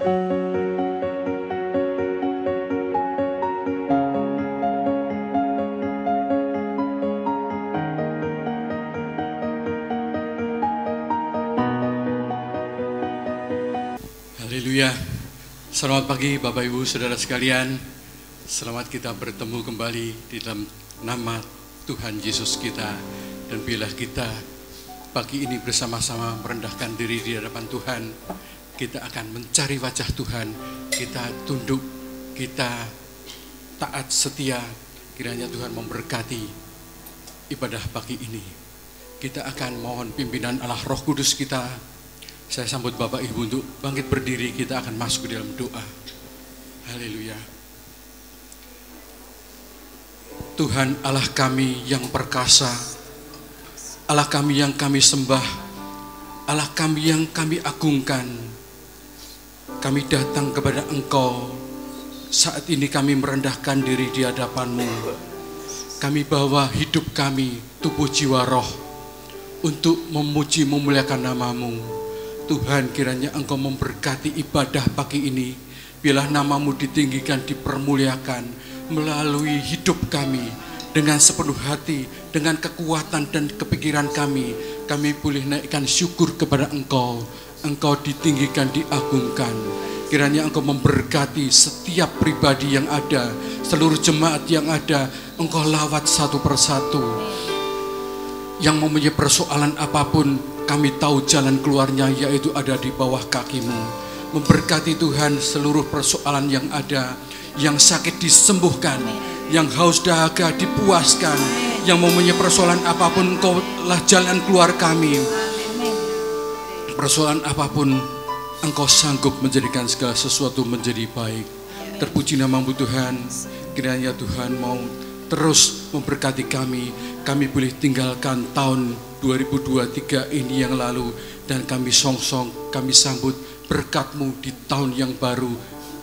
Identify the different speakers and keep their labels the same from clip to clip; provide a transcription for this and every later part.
Speaker 1: Haleluya. Selamat pagi Bapak Ibu Saudara sekalian. Selamat kita bertemu kembali di dalam nama Tuhan Yesus kita. Dan bila kita pagi ini bersama-sama merendahkan diri di hadapan Tuhan, kita akan mencari wajah Tuhan. Kita tunduk, kita taat setia. Kiranya Tuhan memberkati ibadah pagi ini. Kita akan mohon pimpinan Allah Roh Kudus kita. Saya sambut Bapak Ibu untuk bangkit berdiri, kita akan masuk ke dalam doa. Haleluya. Tuhan Allah kami yang perkasa, Allah kami yang kami sembah, Allah kami yang kami agungkan. Kami datang kepada Engkau, saat ini kami merendahkan diri di hadapan-Mu. Kami bawa hidup kami, tubuh jiwa roh, untuk memuji memuliakan nama-Mu. Tuhan, kiranya Engkau memberkati ibadah pagi ini. Biarlah nama-Mu ditinggikan, dipermuliakan melalui hidup kami. Dengan sepenuh hati, dengan kekuatan dan kepikiran kami boleh naikkan syukur kepada Engkau. Engkau ditinggikan, diagungkan. Kiranya Engkau memberkati setiap pribadi yang ada, seluruh jemaat yang ada. Engkau lawat satu persatu. Yang mempunyai persoalan apapun, kami tahu jalan keluarnya, yaitu ada di bawah kaki-Mu. Memberkati Tuhan seluruh persoalan yang ada, yang sakit disembuhkan, yang haus dahaga dipuaskan, yang mempunyai persoalan apapun, Engkau-lah jalan keluar kami. Persoalan apapun, Engkau sanggup menjadikan segala sesuatu menjadi baik. Terpuji nama-Mu Tuhan. Kiranya Tuhan mau terus memberkati kami. Kami boleh tinggalkan tahun 2023 ini yang lalu, dan kami songsong, kami sambut berkat-Mu di tahun yang baru,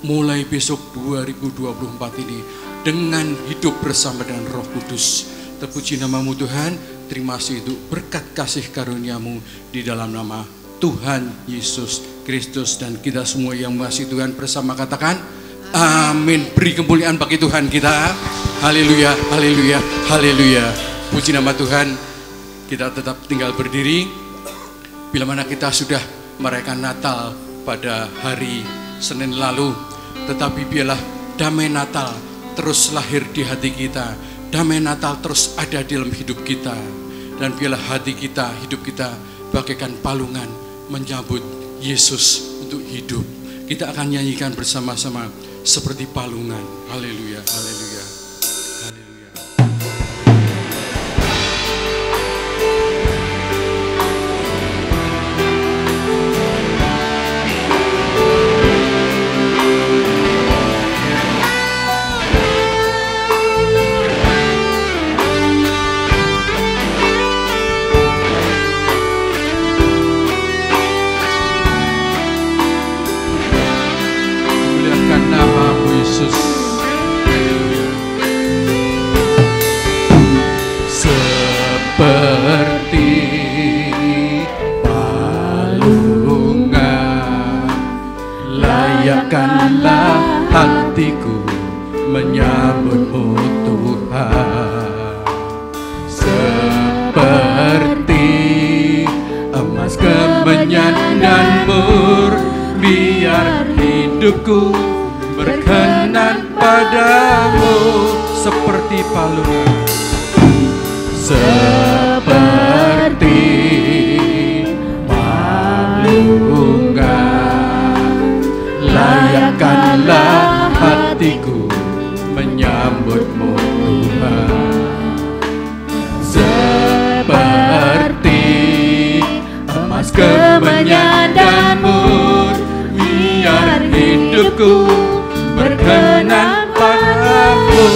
Speaker 1: mulai besok 2024 ini, dengan hidup bersama dengan Roh Kudus. Terpuji nama-Mu Tuhan. Terima kasih untuk berkat kasih karunia-Mu di dalam nama Tuhan Yesus Kristus. Dan kita semua yang mengasihi Tuhan bersama katakan amin. Beri kemuliaan bagi Tuhan kita. Haleluya, haleluya, haleluya. Puji nama Tuhan. Kita tetap tinggal berdiri. Bila mana kita sudah merayakan Natal pada hari Senin lalu, tetapi biarlah damai Natal terus lahir di hati kita. Damai Natal terus ada di dalam hidup kita. Dan biarlah hati kita, hidup kita bagaikan palungan menyambut Yesus untuk hidup. Kita akan nyanyikan bersama-sama seperti palungan. Haleluya, haleluya. Layakkanlah hatiku menyambut-Mu Tuhan, seperti emas kemenyan dan mur. Biar hidupku berkenan padamu, seperti palungan, seperti palungan. Layakkanlah hatiku menyambut-Mu Tuhan, seperti emas kemenyan dan mur. Biar hidupku berkenan padamu,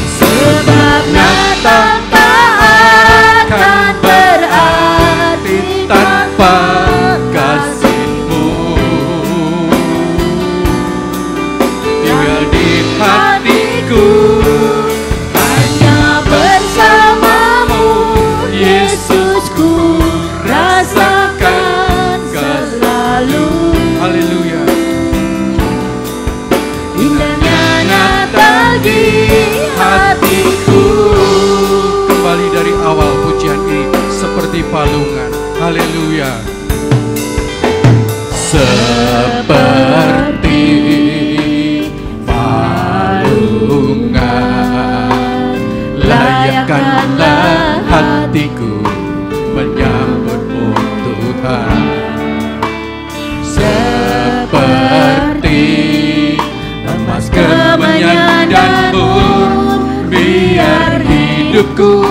Speaker 1: sebab Natal tak akan berarti tanpa kasih-Mu. Tinggal di hatiku, hanya bersama-Mu Yesus, ku rasakan selalu. Haleluya. Seperti palungan, layakkanlah hatiku menyambutmu Tuhan. Seperti emas kemenyan dan mur, biar hidupku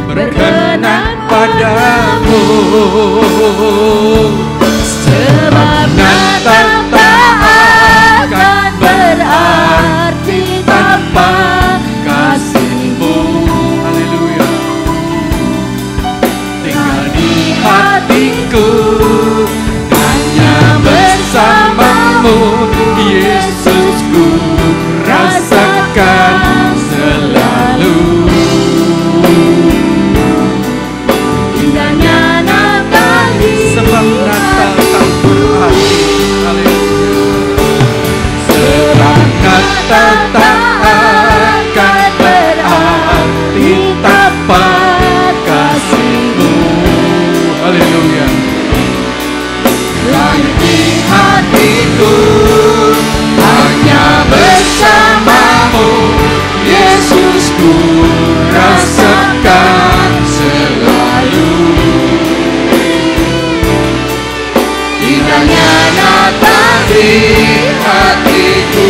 Speaker 1: berkenan padamu. Sebab Natal tak akan berarti tanpa kasih-Mu. Haleluya. Tinggal di hatiku, hanya bersama-Mu, Yesusku, rasakan selalu. Indahnya Natal ini, sebab Natal tak berarti. Haleluya. Sebab Natal tak akan berarti tanpa kasih-Mu. Haleluya. Lahir di hatiku, hanya bersama-Mu, Yesusku, rasakan selalu. Indahnya Natal di hatiku.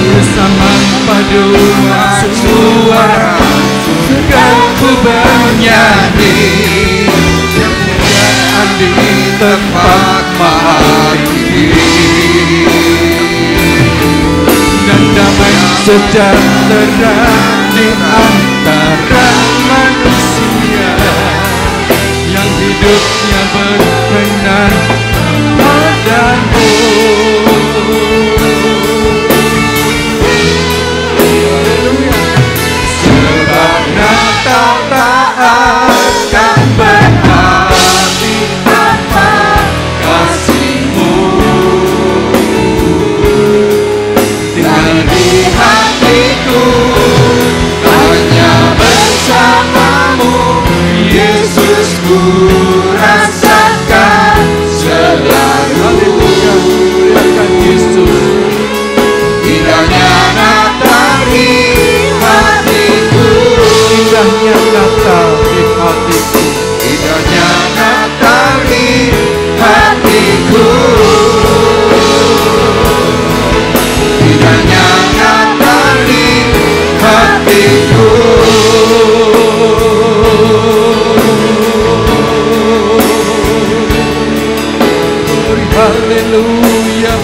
Speaker 1: Bersama paduan suara surgaku bernyanyi, kemuliaan di tempat maha tinggi, dan damai sejahtera di antara manusia yang hidupnya berkenan padamu. Sebab Natal tak akan berarti tanpa kasih-Mu. Tinggal di hatiku, hanya bersama-Mu, Yesusku, rasakan selalu. Haleluya, muliakan Yesus. Indahnya Natal di hatiku. Indahnya Natal di hatiku. Indahnya Natal di hatiku. Indahnya Natal di hatiku. Haleluya.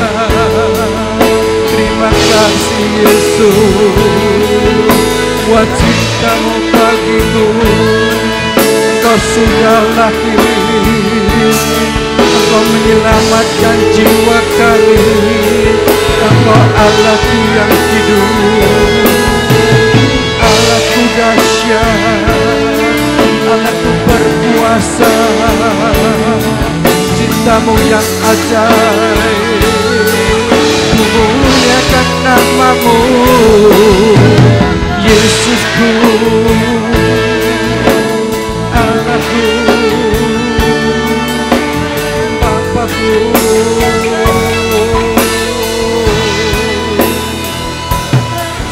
Speaker 1: Terima kasih Yesus, buat cinta-Mu bagiku. Engkau sudah lahir, Engkau menyelamatkan jiwa kami. Engkau Allahku yang hidup, Allahku dahsyat, Allahku berkuasa. Cinta-Mu yang ajaib, memuliakan nama-Mu, Yesusku, Allahku, Bapakku.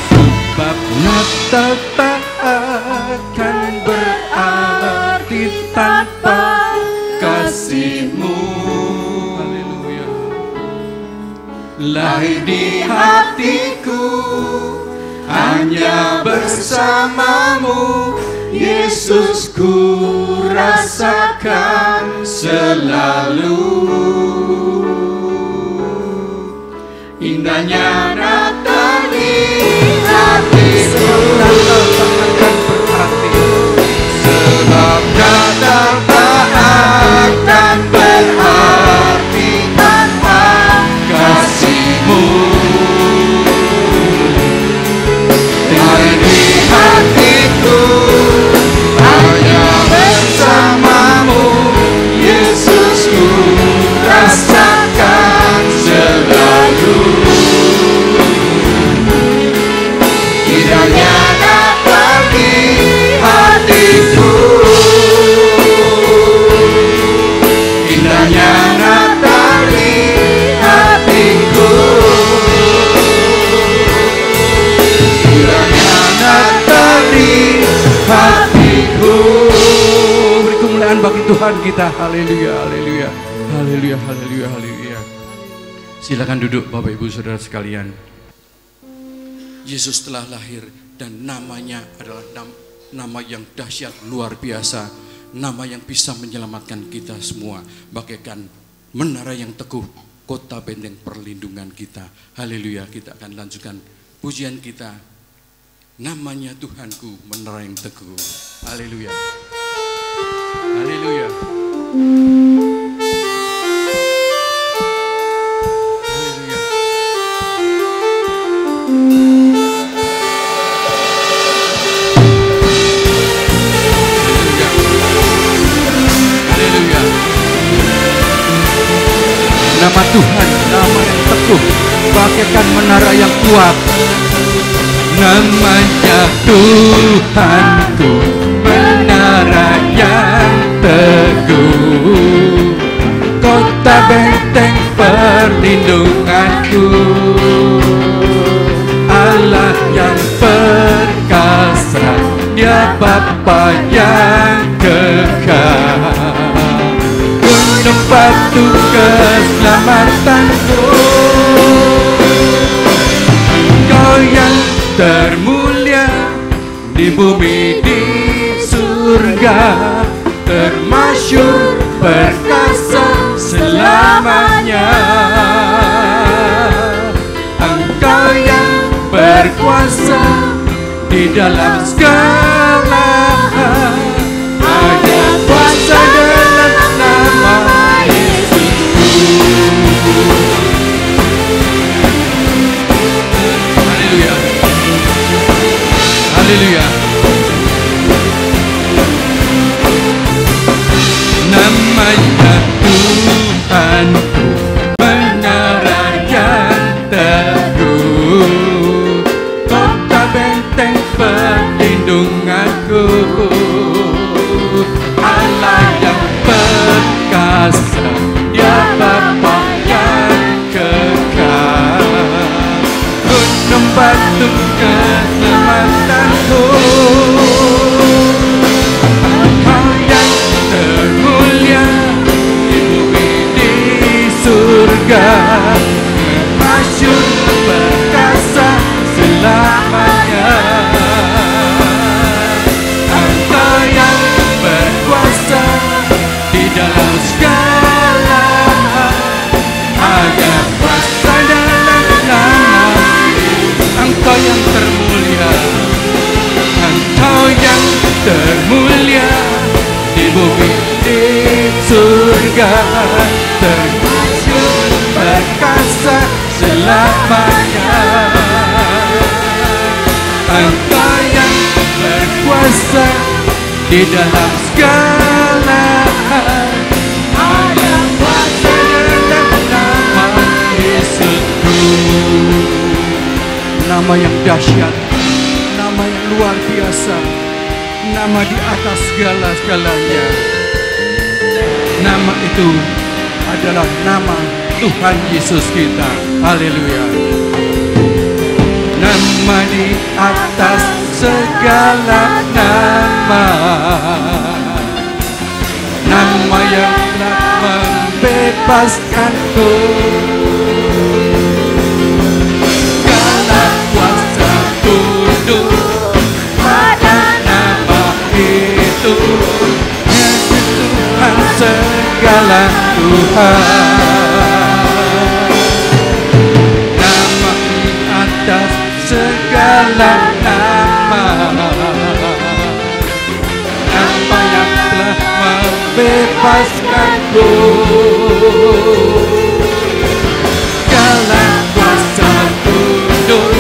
Speaker 1: Sebab Natal tak akan berarti tanpa kasih-Mu. Haleluya. Lahir di hatiku, hanya bersama-Mu, Yesusku, rasakan selalu. Indahnya Natal di hatiku. Natal tak akan berarti. Sebab Natal tak akan berarti tanpa kasih-Mu. Lahir di hatiku, hanya bersama-Mu, Yesusku, rasakan selalu. Indahnya Natal Tuhan kita. Haleluya, haleluya, haleluya, haleluya, haleluya. Silakan duduk Bapak Ibu Saudara sekalian. Yesus telah lahir dan namanya adalah nama yang dahsyat luar biasa. Nama yang bisa menyelamatkan kita semua. Bagaikan menara yang teguh, kota benteng perlindungan kita. Haleluya, kita akan lanjutkan pujian kita. Namanya Tuhanku, menara yang teguh. Haleluya. Haleluya. Haleluya. Haleluya. Nama Tuhan, nama yang teguh, bagaikan menara yang kuat. Namanya Tuhanku, menara yang teguh, kota benteng perlindunganku, Allah yang perkasa, Dia Bapa yang kekal, gunung batu keselamatanku, Engkau yang termulia di bumi di surga, termasyur perkasa selamanya. Engkau yang berkuasa di dalam segala hal, ada kuasa dalam nama Yesus. Haleluya. Haleluya. Namanya Tuhanku, menara yang teguh, kota benteng perlindunganku, Allah yang perkasa, Dia Bapa yang kekal, gunung batu keselamatanku, Engkau yang termulia di bumi di surga, masyhur perkasa selamanya. Engkau yang berkuasa di dalam segala hal, ada kuasa dalam nama. Engkau yang termulia, Engkau yang termulia di bumi di surga, termasyhur perkasa selamanya. Engkau yang berkuasa di dalam segala hal, ada kuasa dalam nama Yesusku. Nama yang dahsyat, nama yang luar biasa, nama di atas segala-galanya. Nama itu adalah nama Tuhan Yesus kita. Haleluya. Nama di atas segala nama, nama yang telah membebaskanku. Segala kuasa tunduk pada nama itu, Yesus Tuhan segala Tuhan. Nama di atas segala nama, nama yang telah membebaskanku. Segala kuasa tunduk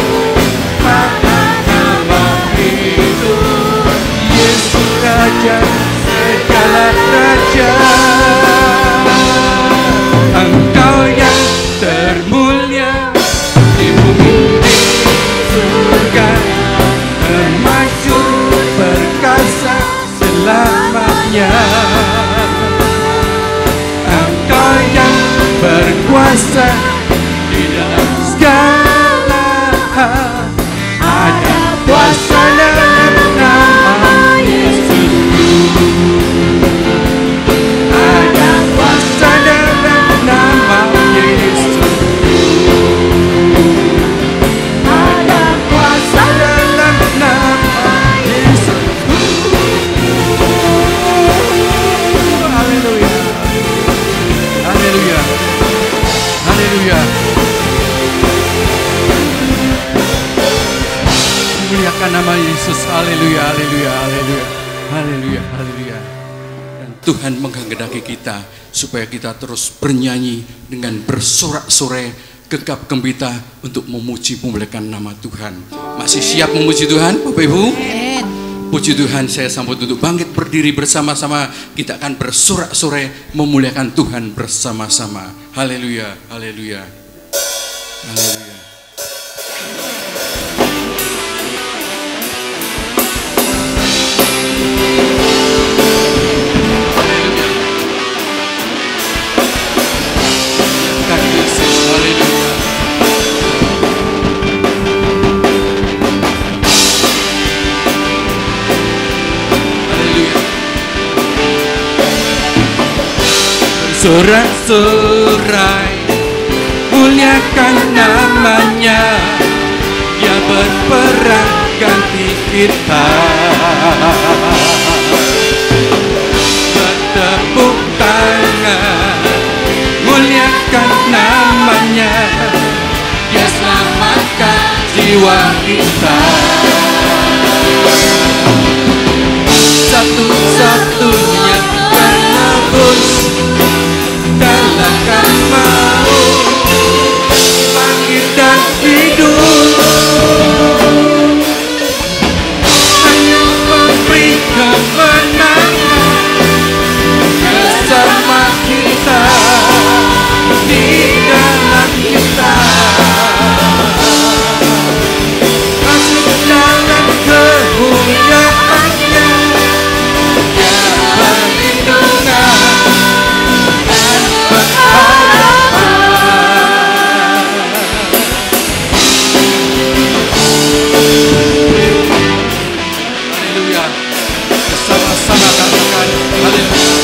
Speaker 1: pada nama itu, Yesus Raja segala raja. Engkau yang termulia di bumi di surga, termasyhur perkasa selamanya. Engkau yang berkuasa di dalam segala hal, ada kuasa dalam nama Yesus. Yesus. Haleluya, haleluya, haleluya. Haleluya, haleluya. Dan Tuhan menghendaki kita supaya kita terus bernyanyi dengan bersorak-sorai, gegap gembita untuk memuji memuliakan nama Tuhan. Masih siap memuji Tuhan, Bapak Ibu? Puji Tuhan, saya sambut untuk bangkit berdiri bersama-sama. Kita akan bersorak-sorai memuliakan Tuhan bersama-sama. Haleluya, haleluya. Haleluya. Sorak-sorai muliakan namanya, Dia berperang ganti kita. Bertepuk tangan muliakan namanya, Dia selamatkan jiwa kita. Satu-satunya penebus dalam maut, bangkit dan hidup, hanya memberi kemenangan bersama kita, di dalam kita. Masuk dalam kemuliaan-Nya, Dia perlindungan. Haleluya. Bersama-sama katakan haleluya.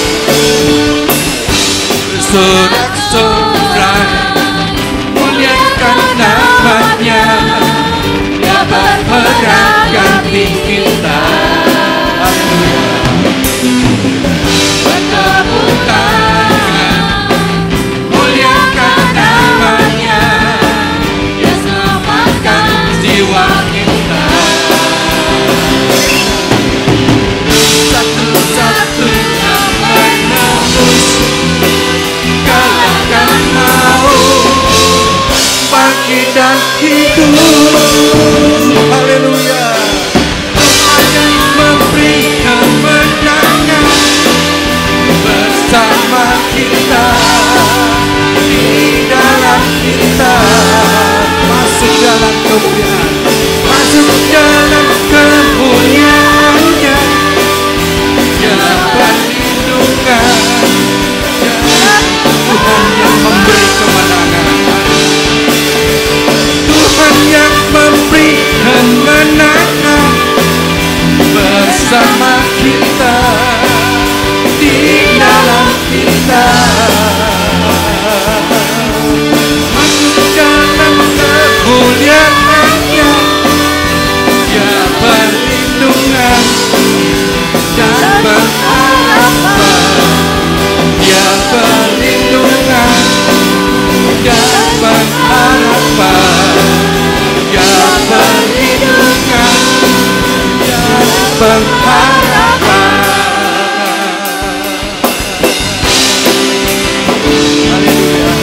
Speaker 1: Bersorak-sorai muliakan namanya, Dia berperang ganti kita. Haleluya. Bertepuk tangan muliakan namanya, Dia selamatkan jiwa kita. Satu-satunya penebus kalahkan maut, bangkit dan hidup. Haleluya. Tuhan yang memberi kemenangan bersama kita, di dalam kita. Masuk dalam kemuliaan, masuk dalam kemuliaan-Nya, Dia perlindungan. Tuhan yang memberi kemenangan, Tuhan yang memberi kemenangan bersama kita, di dalam kita. Masuk dalam kemuliaan-Nya, Dia perlindungan dan pengharapan. Dia perlindungan dan pengharapan. Dia perlindungan dan pengharapan. Haleluya.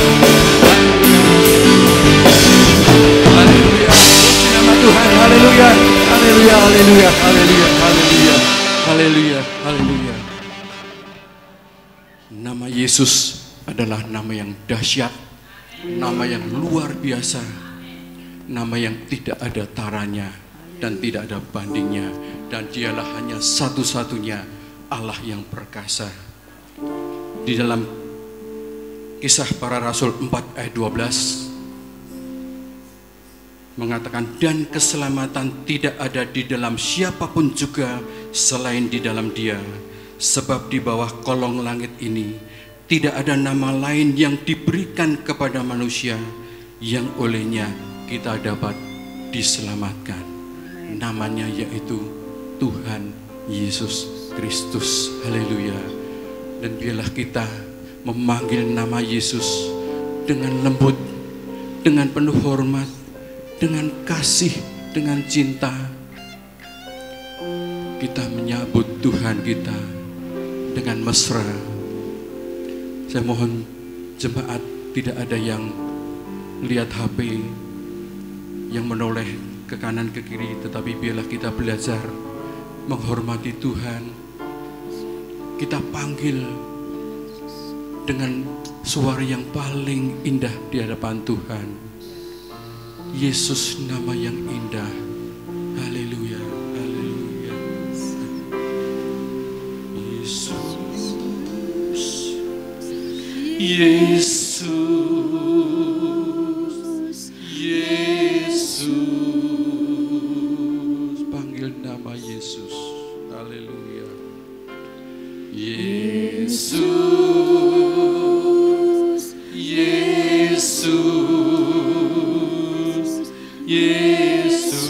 Speaker 1: Haleluya. Nama Tuhan. Haleluya. Haleluya. Haleluya. Haleluya. Haleluya. Haleluya. Haleluya. Nama Yesus adalah nama yang dahsyat, nama yang luar biasa, nama yang tidak ada taranya dan tidak ada bandingnya, dan Dialah hanya satu-satunya Allah yang perkasa. Di dalam Kisah Para Rasul 4 ayat 12 mengatakan, dan keselamatan tidak ada di dalam siapapun juga selain di dalam Dia, sebab di bawah kolong langit ini tidak ada nama lain yang diberikan kepada manusia yang olehnya kita dapat diselamatkan. Namanya yaitu Tuhan Yesus Kristus. Haleluya. Dan biarlah kita memanggil nama Yesus dengan lembut, dengan penuh hormat, dengan kasih, dengan cinta. kita menyambut Tuhan kita dengan mesra. Saya mohon jemaat tidak ada yang lihat HP, yang menoleh ke kanan ke kiri, tetapi biarlah kita belajar menghormati Tuhan. Kita panggil dengan suara yang paling indah di hadapan Tuhan. Yesus, nama yang indah. Haleluya, haleluya. Yesus, Yesus, Yesus. Panggil nama Yesus. Haleluya. Yesus, Yesus, Yesus.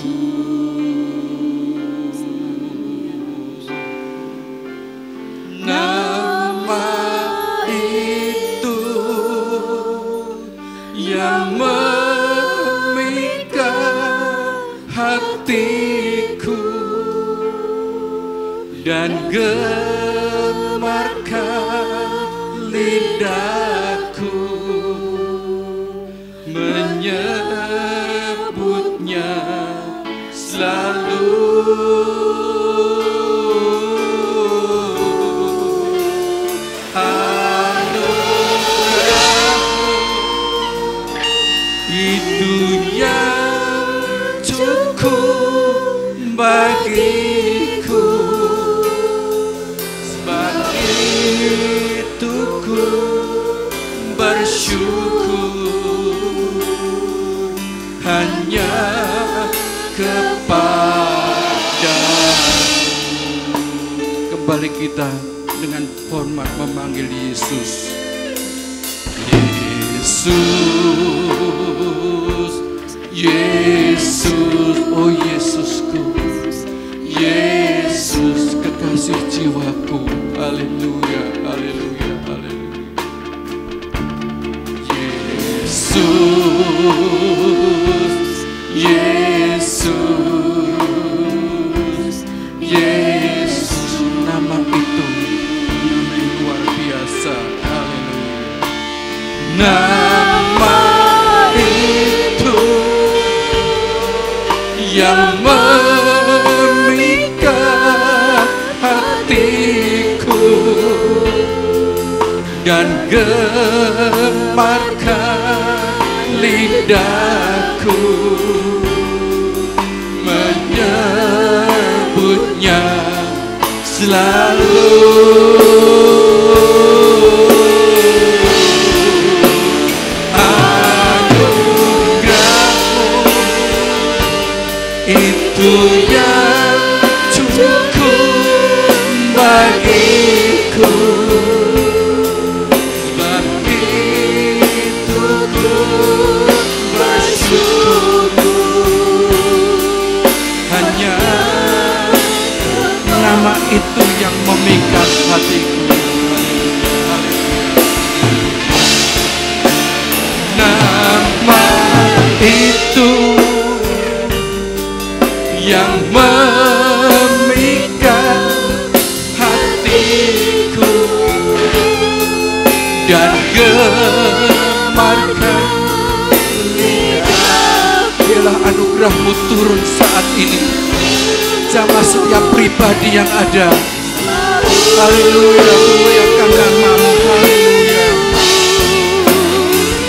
Speaker 1: Nama itu yang memikat hatiku dan gemarkan lidahku, menyebutnya selalu. Itu yang cukup bagiku, sebab itu ku bersyukur hanya kepadamu. Kembali kita dengan hormat memanggil Yesus. Yesus, Yesus, oh Yesusku, Yesus kekasih jiwaku. Haleluya, haleluya, haleluya. Yesus, Yesus, Yesus, nama itu nama yang luar biasa. Haleluya. Nama itu yang memikat hatiku dan gemarkan lidahku, menyebutnya selalu. Itu yang cukup bagiku, sebab itu ku bersyukur hanya nama itu yang memikat hatiku. Nama itu yang memikat hatiku dan gemarkan lidahku. Biarlah anugerah-Mu turun saat ini, jamah setiap pribadi yang ada. Haleluya, memuliakan nama-Mu.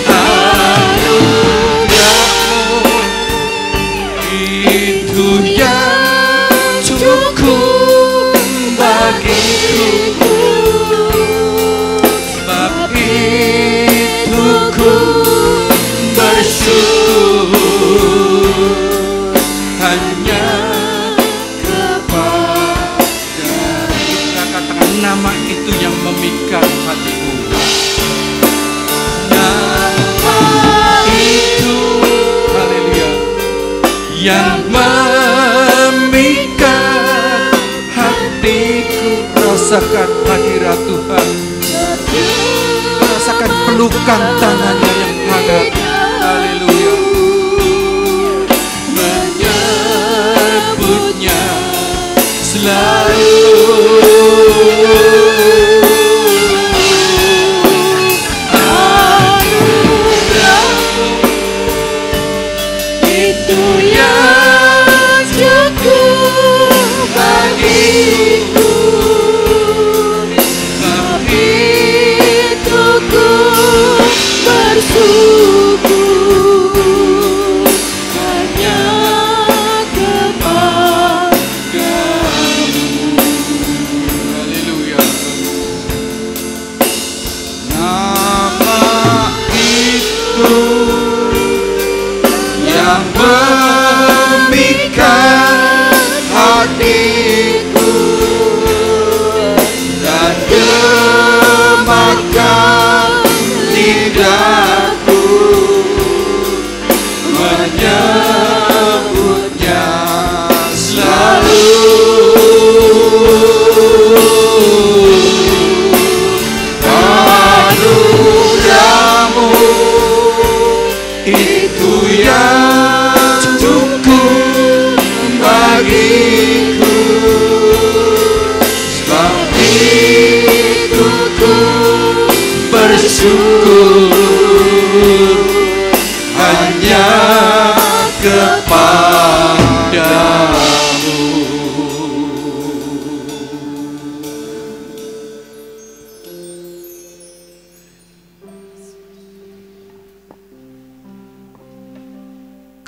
Speaker 1: Haleluya. Itu yang cukup bagiku, sebab itu ku bersyukur hanya kepada-Mu. Katakan nama itu yang memikat hatiku. Nama itu, haleluya, yang memikat hatiku. Rasakan hadirat Tuhan, rasakan pelukan tangannya yang hangat. Haleluya. Menyebutnya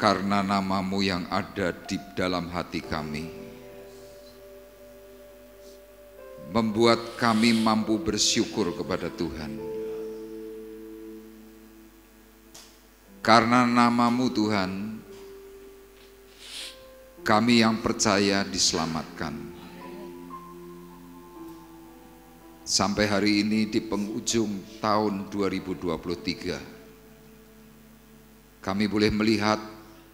Speaker 2: Karena nama-Mu yang ada di dalam hati kami, membuat kami mampu bersyukur kepada Tuhan. Karena nama-Mu Tuhan, kami yang percaya diselamatkan. Sampai hari ini di penghujung tahun 2023, kami boleh melihat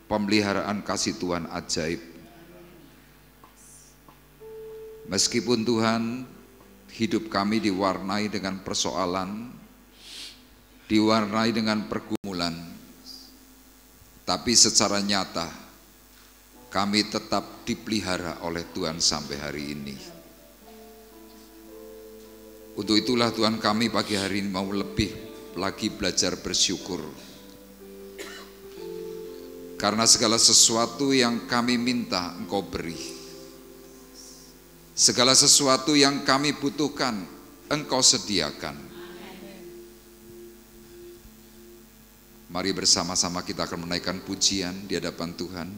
Speaker 2: pemeliharaan kasih Tuhan ajaib. Meskipun Tuhan, hidup kami diwarnai dengan persoalan, diwarnai dengan pergumulan, tapi secara nyata kami tetap dipelihara oleh Tuhan sampai hari ini. Untuk itulah Tuhan, kami pagi hari ini mau lebih lagi belajar bersyukur. Karena segala sesuatu yang kami minta Engkau beri. Segala sesuatu yang kami butuhkan Engkau sediakan. Mari bersama-sama kita akan menaikkan pujian di hadapan Tuhan.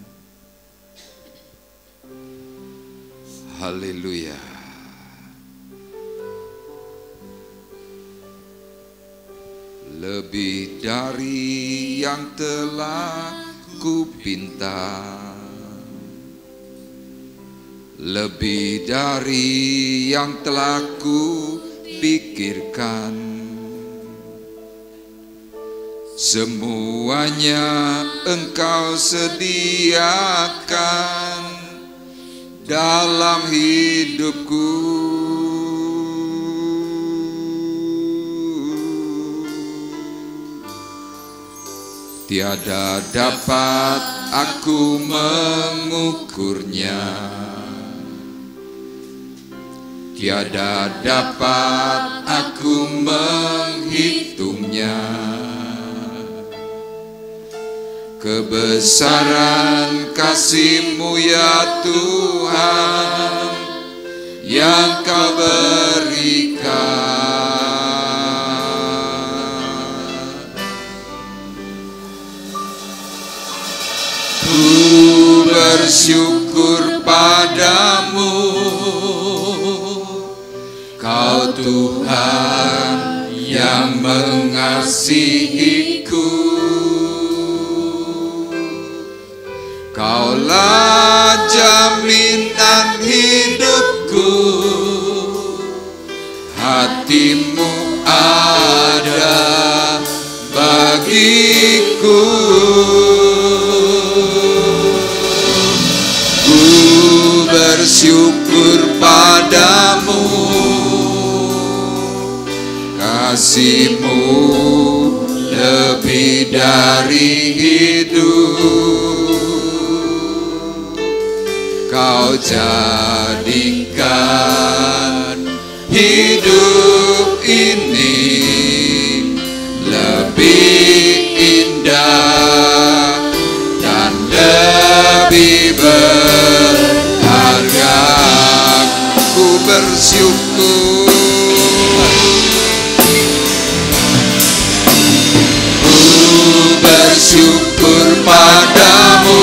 Speaker 2: Haleluya. Lebih dari yang telah ku pinta, lebih dari yang telah ku pikirkan, semuanya Engkau sediakan dalam hidupku. Tiada dapat aku mengukurnya, tiada dapat aku menghitungnya. Kebesaran kasih-Mu ya Tuhan yang Kau berikan. Ku bersyukur padamu, Kau Tuhan yang mengasihiku. Kaulah jaminan hidupku, hati-Mu ada bagiku. Bersyukur padamu, kasih-Mu lebih dari hidup. Kau jadi jadikan hidup ini lebih indah dan lebih berharga. Ku bersyukur, ku bersyukur padamu,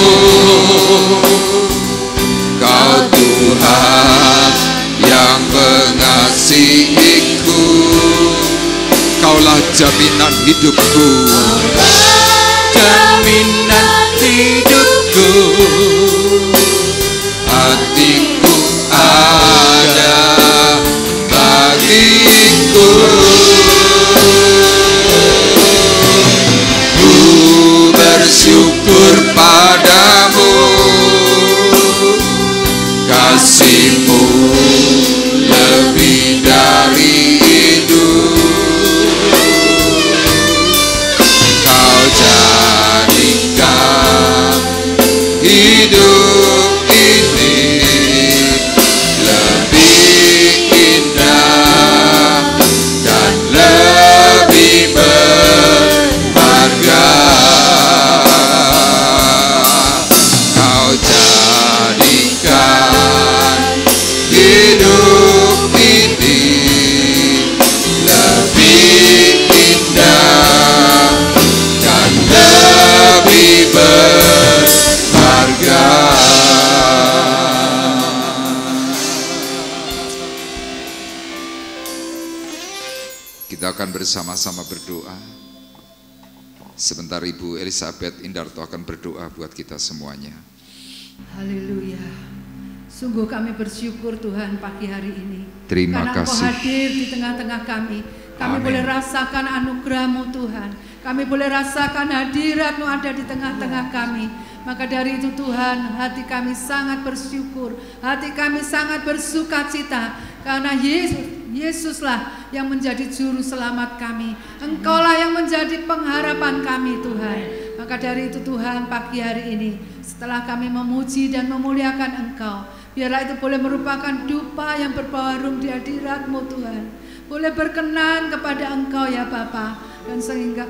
Speaker 2: Kau Tuhan yang mengasihiku. Kaulah jaminan hidupku, jaminan hidupku. Hatiku ada bagiku. Ku bersyukur padamu, kasih-Mu lebih dari hidup. Kau jadikan hidup ini lebih indah dan lebih berharga. Kau jadikan hidup ini lebih indah dan lebih berharga. Kita akan bersama-sama berdoa. Sebentar Ibu Elizabeth Indarto akan berdoa buat kita semuanya.
Speaker 3: Haleluya. Sungguh kami bersyukur Tuhan pagi hari ini.
Speaker 2: Terima
Speaker 3: Karena
Speaker 2: kasih.
Speaker 3: Engkau hadir di tengah-tengah kami. Kami
Speaker 2: Amin.
Speaker 3: boleh rasakan anugerah-Mu Tuhan. Kami boleh rasakan hadirat-Mu ada di tengah-tengah kami. Maka dari itu Tuhan, hati kami sangat bersyukur. Hati kami sangat bersukacita. Karena Yesuslah yang menjadi juru selamat kami. Engkaulah yang menjadi pengharapan kami Tuhan. Maka dari itu Tuhan, pagi hari ini setelah kami memuji dan memuliakan Engkau, biarlah itu boleh merupakan dupa yang berbawa harum di hadirat-Mu Tuhan. Boleh berkenan kepada Engkau ya Bapa, dan sehingga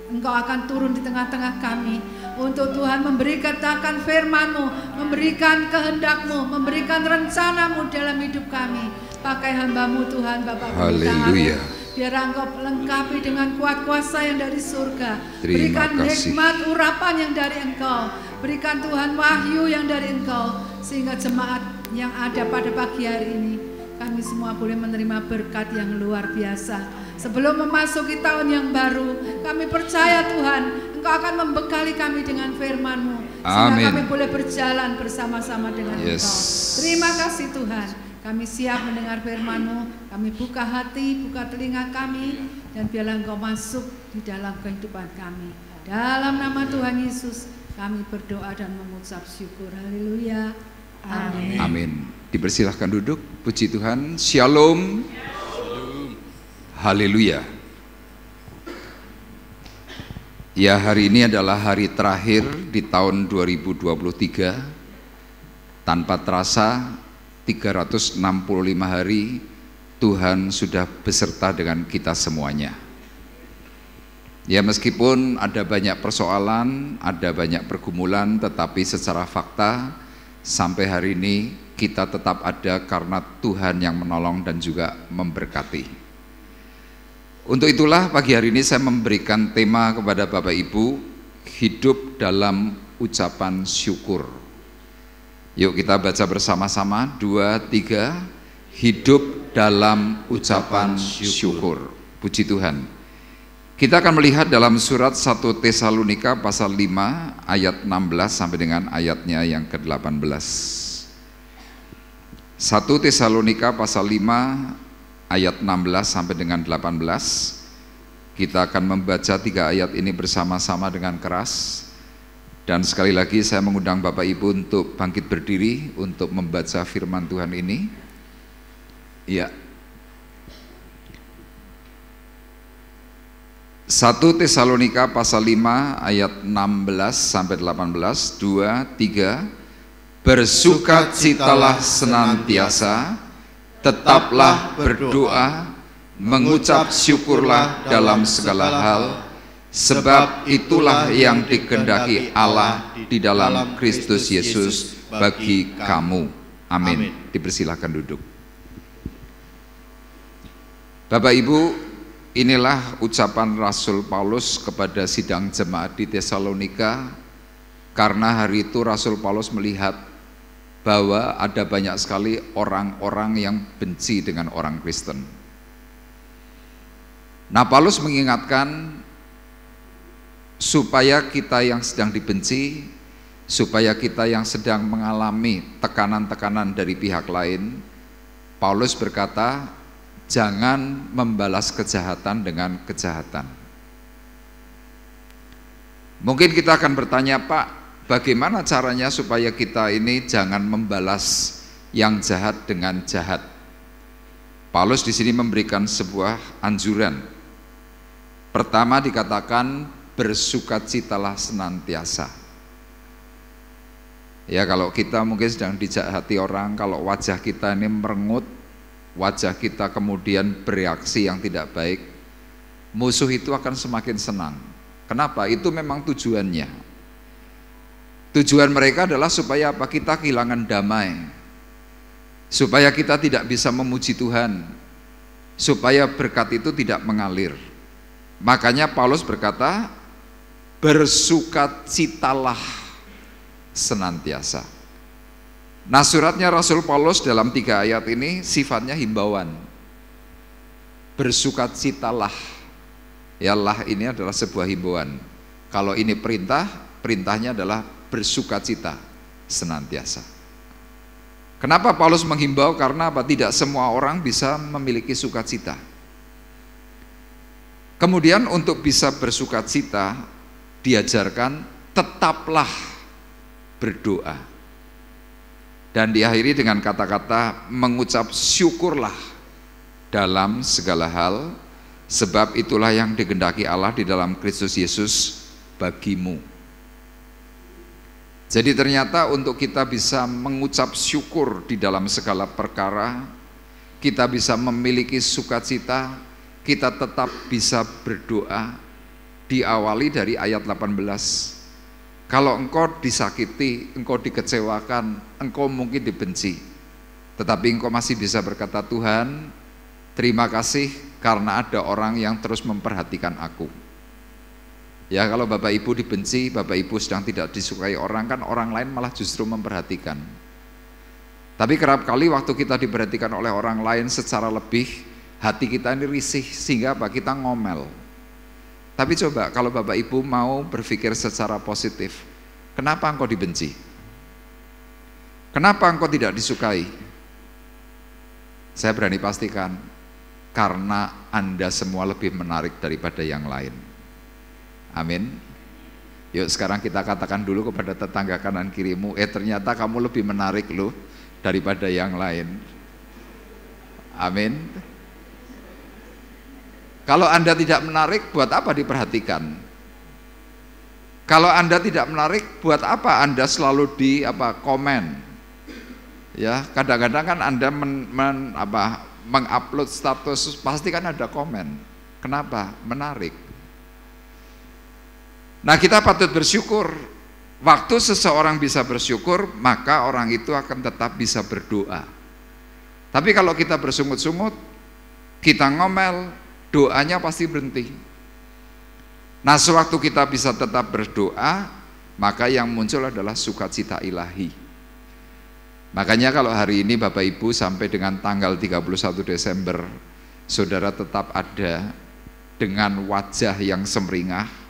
Speaker 3: Engkau akan turun di tengah-tengah kami untuk Tuhan memberitakan firman-Mu, memberikan kehendak-Mu, memberikan rencana-Mu dalam hidup kami. Pakai hamba-Mu Tuhan, Bapak
Speaker 2: Haleluya.
Speaker 3: biar Engkau lengkapi dengan kuat kuasa yang dari surga.
Speaker 2: Terima
Speaker 3: Berikan
Speaker 2: kasih.
Speaker 3: hikmat urapan yang dari Engkau. Berikan Tuhan wahyu yang dari Engkau, sehingga jemaat yang ada pada pagi hari ini, kami semua boleh menerima berkat yang luar biasa. Sebelum memasuki tahun yang baru, kami percaya Tuhan, Engkau akan membekali kami dengan firman-Mu, sehingga
Speaker 2: Amin.
Speaker 3: kami boleh berjalan bersama-sama dengan
Speaker 2: Yes.
Speaker 3: Engkau. Terima kasih Tuhan. Kami siap mendengar firman-Mu, kami buka hati, buka telinga kami, dan biarlah Engkau masuk di dalam kehidupan kami. Dalam nama Tuhan Yesus, kami berdoa dan mengucap syukur. Haleluya. Amin.
Speaker 2: Amin. Dipersilahkan duduk. Puji Tuhan. Shalom. Haleluya. Ya, hari ini adalah hari terakhir di tahun 2023. Tanpa terasa 365 hari Tuhan sudah beserta dengan kita semuanya. Ya, meskipun ada banyak persoalan, ada banyak pergumulan, tetapi secara fakta sampai hari ini kita tetap ada karena Tuhan yang menolong dan juga memberkati. Untuk itulah pagi hari ini saya memberikan tema kepada Bapak Ibu, hidup dalam ucapan syukur. Yuk kita baca bersama-sama, 2, 3, hidup dalam ucapan syukur. Puji Tuhan. Kita akan melihat dalam surat 1 Tesalonika pasal 5 ayat 16 sampai dengan ayatnya yang ke-18. 1 Tesalonika pasal 5 ayat 16 sampai dengan 18. Kita akan membaca 3 ayat ini bersama-sama dengan keras. Dan sekali lagi saya mengundang Bapak Ibu untuk bangkit berdiri untuk membaca firman Tuhan ini. Ya. 1 Tesalonika pasal 5 ayat 16 sampai 18, 2, 3. bersukacitalah senantiasa, tetaplah berdoa, mengucap syukurlah dalam segala hal, sebab itulah yang dikehendaki Allah di dalam Kristus Yesus bagi kamu. Amin. Dipersilakan duduk. Bapak Ibu, inilah ucapan Rasul Paulus kepada sidang jemaat di Tesalonika, karena hari itu Rasul Paulus melihat bahwa ada banyak sekali orang-orang yang benci dengan orang Kristen. Nah, Paulus mengingatkan supaya kita yang sedang dibenci, supaya kita yang sedang mengalami tekanan-tekanan dari pihak lain, Paulus berkata, jangan membalas kejahatan dengan kejahatan. Mungkin kita akan bertanya, Pak, bagaimana caranya supaya kita ini jangan membalas yang jahat dengan jahat? Paulus di sini memberikan sebuah anjuran. Pertama dikatakan, bersukacitalah senantiasa. Ya, kalau kita mungkin sedang dijahati orang, kalau wajah kita ini merengut, wajah kita kemudian bereaksi yang tidak baik, musuh itu akan semakin senang. Kenapa? Itu memang tujuannya. Tujuan mereka adalah supaya apa? Kita kehilangan damai, supaya kita tidak bisa memuji Tuhan, supaya berkat itu tidak mengalir. Makanya Paulus berkata, bersukacitalah senantiasa. Nah, suratnya Rasul Paulus dalam 3 ayat ini sifatnya himbauan. Bersukacitalah. Ya, lah ini adalah sebuah himbauan. Kalau ini perintah, perintahnya adalah bersukacita senantiasa. Kenapa Paulus menghimbau? Karena apa? Tidak semua orang bisa memiliki sukacita. Kemudian untuk bisa bersukacita diajarkan tetaplah berdoa. Dan diakhiri dengan kata-kata mengucap syukurlah dalam segala hal, sebab itulah yang dikehendaki Allah di dalam Kristus Yesus bagimu. Jadi ternyata untuk kita bisa mengucap syukur di dalam segala perkara, kita bisa memiliki sukacita, kita tetap bisa berdoa. Diawali dari ayat 18. Kalau engkau disakiti, engkau dikecewakan, engkau mungkin dibenci, tetapi engkau masih bisa berkata, Tuhan, terima kasih karena ada orang yang terus memperhatikan aku. Ya, kalau Bapak Ibu dibenci, Bapak Ibu sedang tidak disukai orang, kan orang lain malah justru memperhatikan. Tapi kerap kali waktu kita diperhatikan oleh orang lain secara lebih, hati kita ini risih, sehingga apa? Kita ngomel. Tapi coba kalau Bapak Ibu mau berpikir secara positif, kenapa engkau dibenci? Kenapa engkau tidak disukai? Saya berani pastikan, karena Anda semua lebih menarik daripada yang lain. Amin. Yuk sekarang kita katakan dulu kepada tetangga kanan kirimu, ternyata kamu lebih menarik loh daripada yang lain. Amin. Kalau Anda tidak menarik, buat apa diperhatikan? Kalau Anda tidak menarik, buat apa Anda selalu komen? Ya, kadang-kadang kan Anda mengupload status, pasti kan ada komen. Kenapa? Menarik. Nah, kita patut bersyukur. Waktu seseorang bisa bersyukur, maka orang itu akan tetap bisa berdoa. Tapi kalau kita bersungut-sungut, kita ngomel, doanya pasti berhenti. Nah, sewaktu kita bisa tetap berdoa, maka yang muncul adalah sukacita ilahi. Makanya kalau hari ini Bapak Ibu sampai dengan tanggal 31 Desember, saudara tetap ada dengan wajah yang semringah.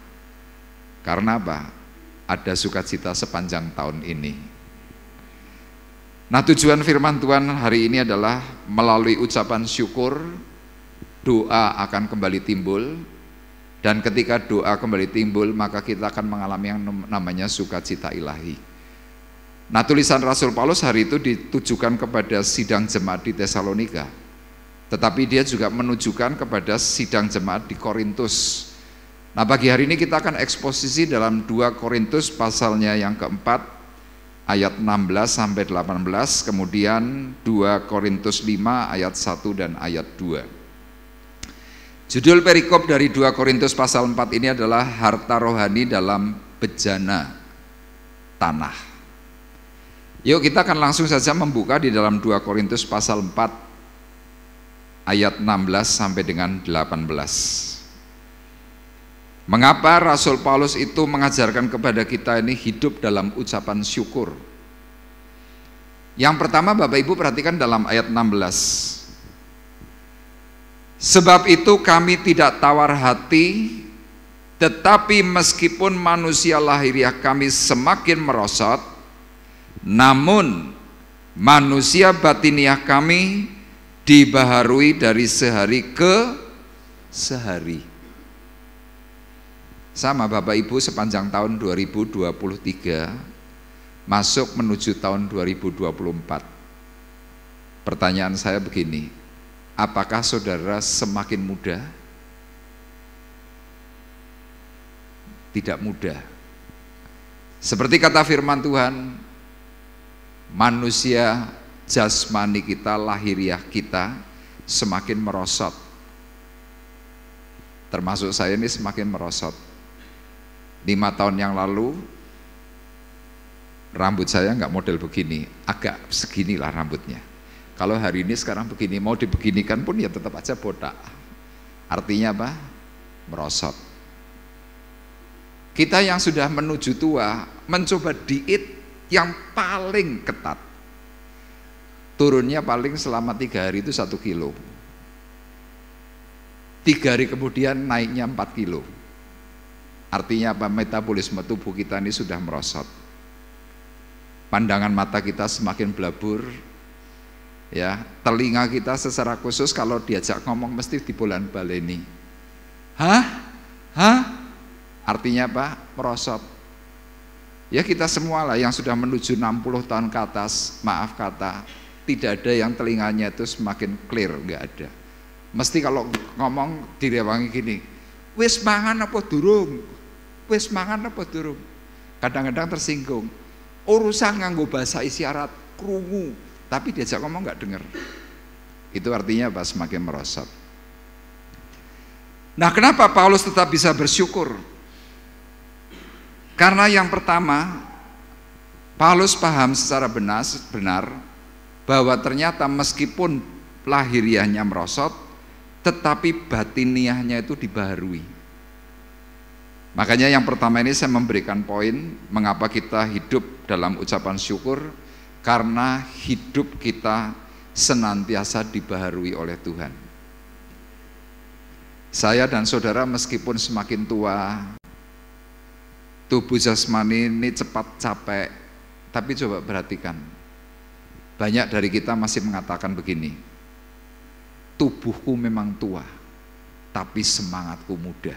Speaker 2: Karena apa? Ada sukacita sepanjang tahun ini. Nah, tujuan firman Tuhan hari ini adalah melalui ucapan syukur, doa akan kembali timbul, dan ketika doa kembali timbul, maka kita akan mengalami yang namanya sukacita ilahi. Nah, tulisan Rasul Paulus hari itu ditujukan kepada sidang jemaat di Tesalonika, tetapi dia juga menunjukkan kepada sidang jemaat di Korintus. Nah, pagi hari ini kita akan eksposisi dalam 2 Korintus pasalnya yang keempat, ayat 16 sampai 18, kemudian 2 Korintus 5 ayat 1 dan ayat 2. Judul perikop dari 2 Korintus pasal 4 ini adalah harta rohani dalam bejana tanah. Yuk kita akan langsung saja membuka di dalam 2 Korintus pasal 4 ayat 16 sampai dengan 18. Mengapa Rasul Paulus itu mengajarkan kepada kita ini hidup dalam ucapan syukur? Yang pertama Bapak Ibu perhatikan dalam ayat 16. Sebab itu kami tidak tawar hati, tetapi meskipun manusia lahiriah kami semakin merosot, namun manusia batiniah kami dibaharui dari sehari ke sehari. Sama Bapak Ibu, sepanjang tahun 2023 masuk menuju tahun 2024. Pertanyaan saya begini, apakah saudara semakin muda? Tidak muda. Seperti kata firman Tuhan, manusia jasmani kita, lahiriah kita semakin merosot. Termasuk saya ini semakin merosot. 5 tahun yang lalu rambut saya nggak model begini, agak seginilah rambutnya. Kalau hari ini sekarang begini, mau dibeginikan pun ya tetap aja botak. Artinya apa? Merosot. Kita yang sudah menuju tua mencoba diet yang paling ketat. Turunnya paling selama 3 hari itu 1 kilo. 3 hari kemudian naiknya 4 kilo. Artinya apa? Metabolisme tubuh kita ini sudah merosot. Pandangan mata kita semakin blabur, ya. Telinga kita secara khusus kalau diajak ngomong mesti dibolan-baleni. Hah? Artinya apa? Merosot. Ya kita semua lah yang sudah menuju 60 tahun ke atas, maaf kata, tidak ada yang telinganya itu semakin clear, nggak ada. Mesti kalau ngomong direwangi gini, wis mangan apa durung? Wis mangan apa durung? Kadang-kadang tersinggung. Urusan nganggo bahasa isyarat krungu, tapi diajak ngomong nggak dengar. Itu artinya apa? Semakin merosot. Nah, kenapa Paulus tetap bisa bersyukur? Karena yang pertama, Paulus paham secara benar bahwa ternyata meskipun lahiriahnya merosot, tetapi batiniahnya itu dibaharui. Makanya yang pertama ini saya memberikan poin mengapa kita hidup dalam ucapan syukur, karena hidup kita senantiasa dibaharui oleh Tuhan. Saya dan saudara meskipun semakin tua, tubuh jasmani ini cepat capek, tapi coba perhatikan, banyak dari kita masih mengatakan begini, tubuhku memang tua, tapi semangatku muda.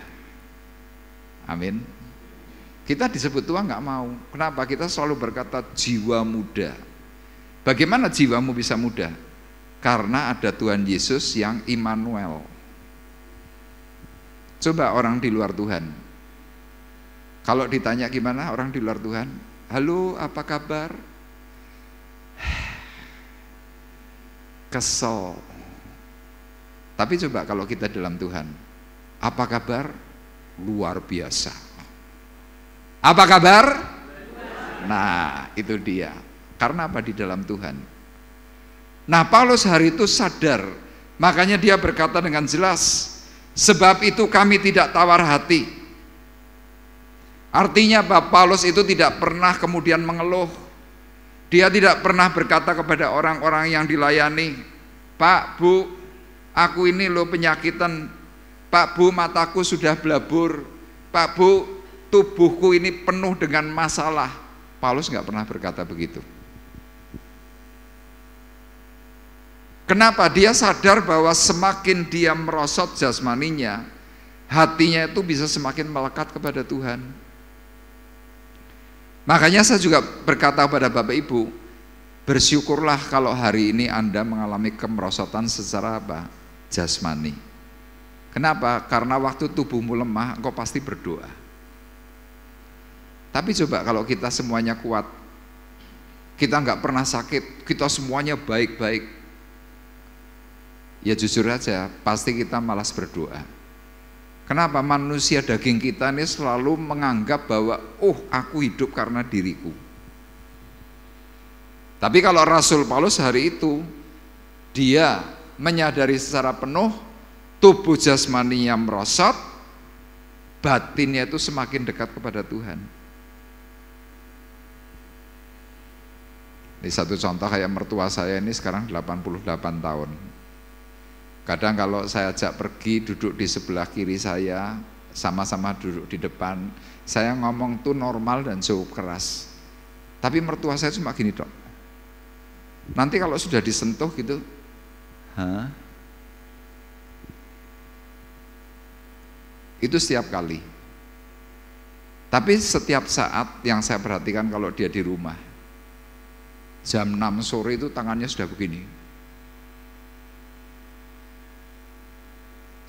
Speaker 2: Amin. Kita disebut tua nggak mau. Kenapa? Kita selalu berkata jiwa muda. Bagaimana jiwamu bisa muda? Karena ada Tuhan Yesus yang Immanuel. Coba orang di luar Tuhan, kalau ditanya gimana orang di luar Tuhan, halo apa kabar? Kesel. Tapi coba kalau kita dalam Tuhan, apa kabar? Luar biasa. Apa kabar? Nah, itu dia. Karena apa? Di dalam Tuhan. Nah, Paulus hari itu sadar, makanya dia berkata dengan jelas, sebab itu kami tidak tawar hati. Artinya Pak Paulus itu tidak pernah kemudian mengeluh. Dia tidak pernah berkata kepada orang-orang yang dilayani, Pak, Bu, aku ini loh penyakitan, Pak, Bu, mataku sudah blabur, Pak, Bu, tubuhku ini penuh dengan masalah. Paulus nggak pernah berkata begitu. Kenapa? Dia sadar bahwa semakin dia merosot jasmaninya, hatinya itu bisa semakin melekat kepada Tuhan. Makanya saya juga berkata kepada Bapak Ibu, bersyukurlah kalau hari ini Anda mengalami kemerosotan secara apa? Jasmani. Kenapa? Karena waktu tubuhmu lemah, engkau pasti berdoa. Tapi coba kalau kita semuanya kuat, kita nggak pernah sakit, kita semuanya baik-baik, ya jujur aja pasti kita malas berdoa. Kenapa? Manusia daging kita ini selalu menganggap bahwa aku hidup karena diriku. Tapi kalau Rasul Paulus hari itu dia menyadari secara penuh tubuh jasmaninya merosot, batinnya itu semakin dekat kepada Tuhan. Ini satu contoh, kayak mertua saya ini sekarang 88 tahun. Kadang kalau saya ajak pergi duduk di sebelah kiri saya, sama-sama duduk di depan, saya ngomong tuh normal dan cukup keras. Tapi mertua saya cuma gini dok. Nanti kalau sudah disentuh gitu, itu setiap kali. Tapi setiap saat yang saya perhatikan kalau dia di rumah, jam 6 sore itu tangannya sudah begini.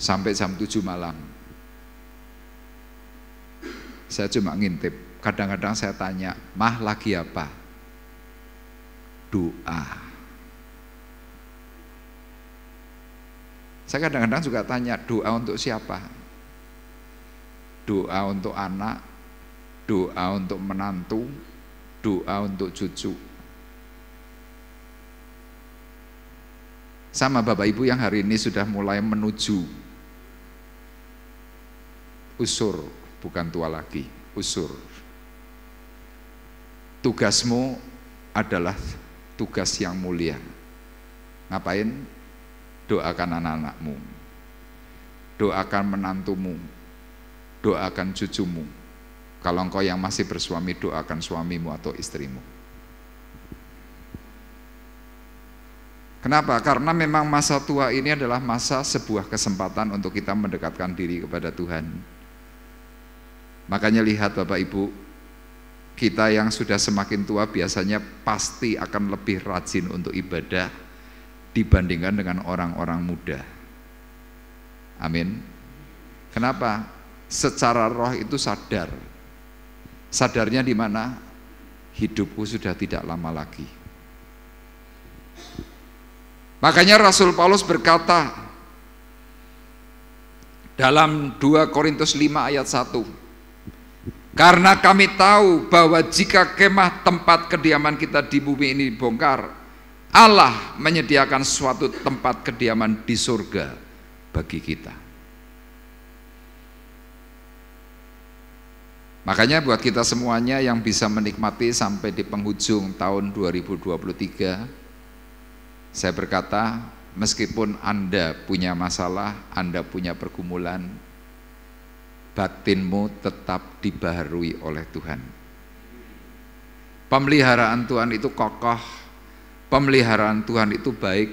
Speaker 2: Sampai jam 7 malam. Saya cuma ngintip. Kadang-kadang saya tanya, "Mah lagi apa?" Doa. Saya kadang-kadang juga tanya, doa untuk siapa? Doa untuk anak, doa untuk menantu, doa untuk cucu. Sama Bapak Ibu yang hari ini sudah mulai menuju usur, bukan tua lagi, usur. Tugasmu adalah tugas yang mulia. Ngapain? Doakan anak-anakmu, doakan menantumu, doakan cucumu. Kalau engkau yang masih bersuami, doakan suamimu atau istrimu. Kenapa? Karena memang masa tua ini adalah masa sebuah kesempatan untuk kita mendekatkan diri kepada Tuhan. Makanya lihat Bapak Ibu, kita yang sudah semakin tua biasanya pasti akan lebih rajin untuk ibadah dibandingkan dengan orang-orang muda. Amin. Kenapa? Secara roh itu sadar. Sadarnya di mana? Hidupku sudah tidak lama lagi. Makanya Rasul Paulus berkata dalam 2 Korintus 5 ayat 1, karena kami tahu bahwa jika kemah tempat kediaman kita di bumi ini dibongkar, Allah menyediakan suatu tempat kediaman di surga bagi kita. Makanya buat kita semuanya yang bisa menikmati sampai di penghujung tahun 2023, saya berkata, meskipun Anda punya masalah, Anda punya pergumulan, batinmu tetap dibaharui oleh Tuhan. Pemeliharaan Tuhan itu kokoh, pemeliharaan Tuhan itu baik,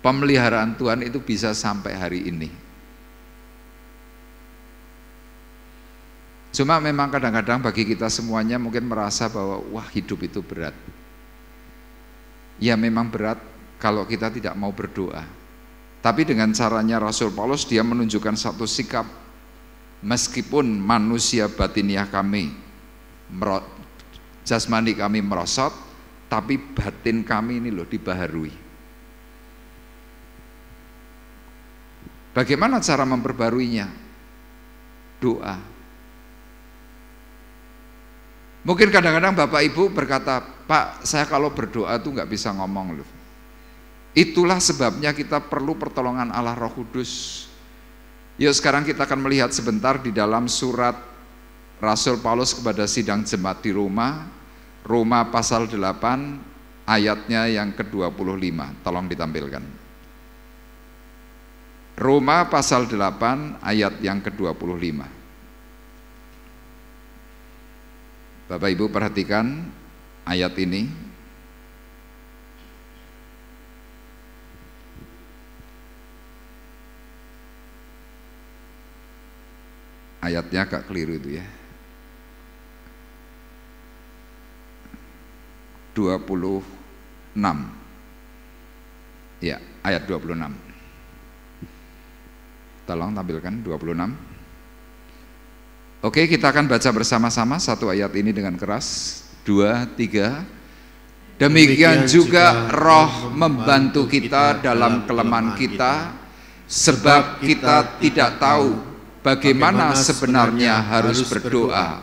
Speaker 2: pemeliharaan Tuhan itu bisa sampai hari ini. Cuma memang kadang-kadang bagi kita semuanya mungkin merasa bahwa wah hidup itu berat. Ya memang berat kalau kita tidak mau berdoa. Tapi dengan caranya Rasul Paulus, dia menunjukkan satu sikap, meskipun manusia batiniah kami, jasmani kami merosot, tapi batin kami ini loh dibaharui. Bagaimana cara memperbaruinya? Doa. Mungkin kadang-kadang Bapak Ibu berkata, Pak, saya kalau berdoa tuh nggak bisa ngomong loh. Itulah sebabnya kita perlu pertolongan Allah Roh Kudus. Yuk sekarang kita akan melihat sebentar di dalam surat Rasul Paulus kepada sidang jemaat di Roma, Roma pasal 8 ayatnya yang ke-25. Tolong ditampilkan. Roma pasal 8 ayat yang ke-25. Bapak Ibu perhatikan ayat ini. Ayatnya agak keliru itu ya. 26. Ya, ayat 26. Tolong tampilkan 26. Oke, kita akan baca bersama-sama satu ayat ini dengan keras. 2, 3. Demikian juga Roh membantu kita dalam kelemahan kita, sebab kita tidak tahu bagaimana sebenarnya harus berdoa,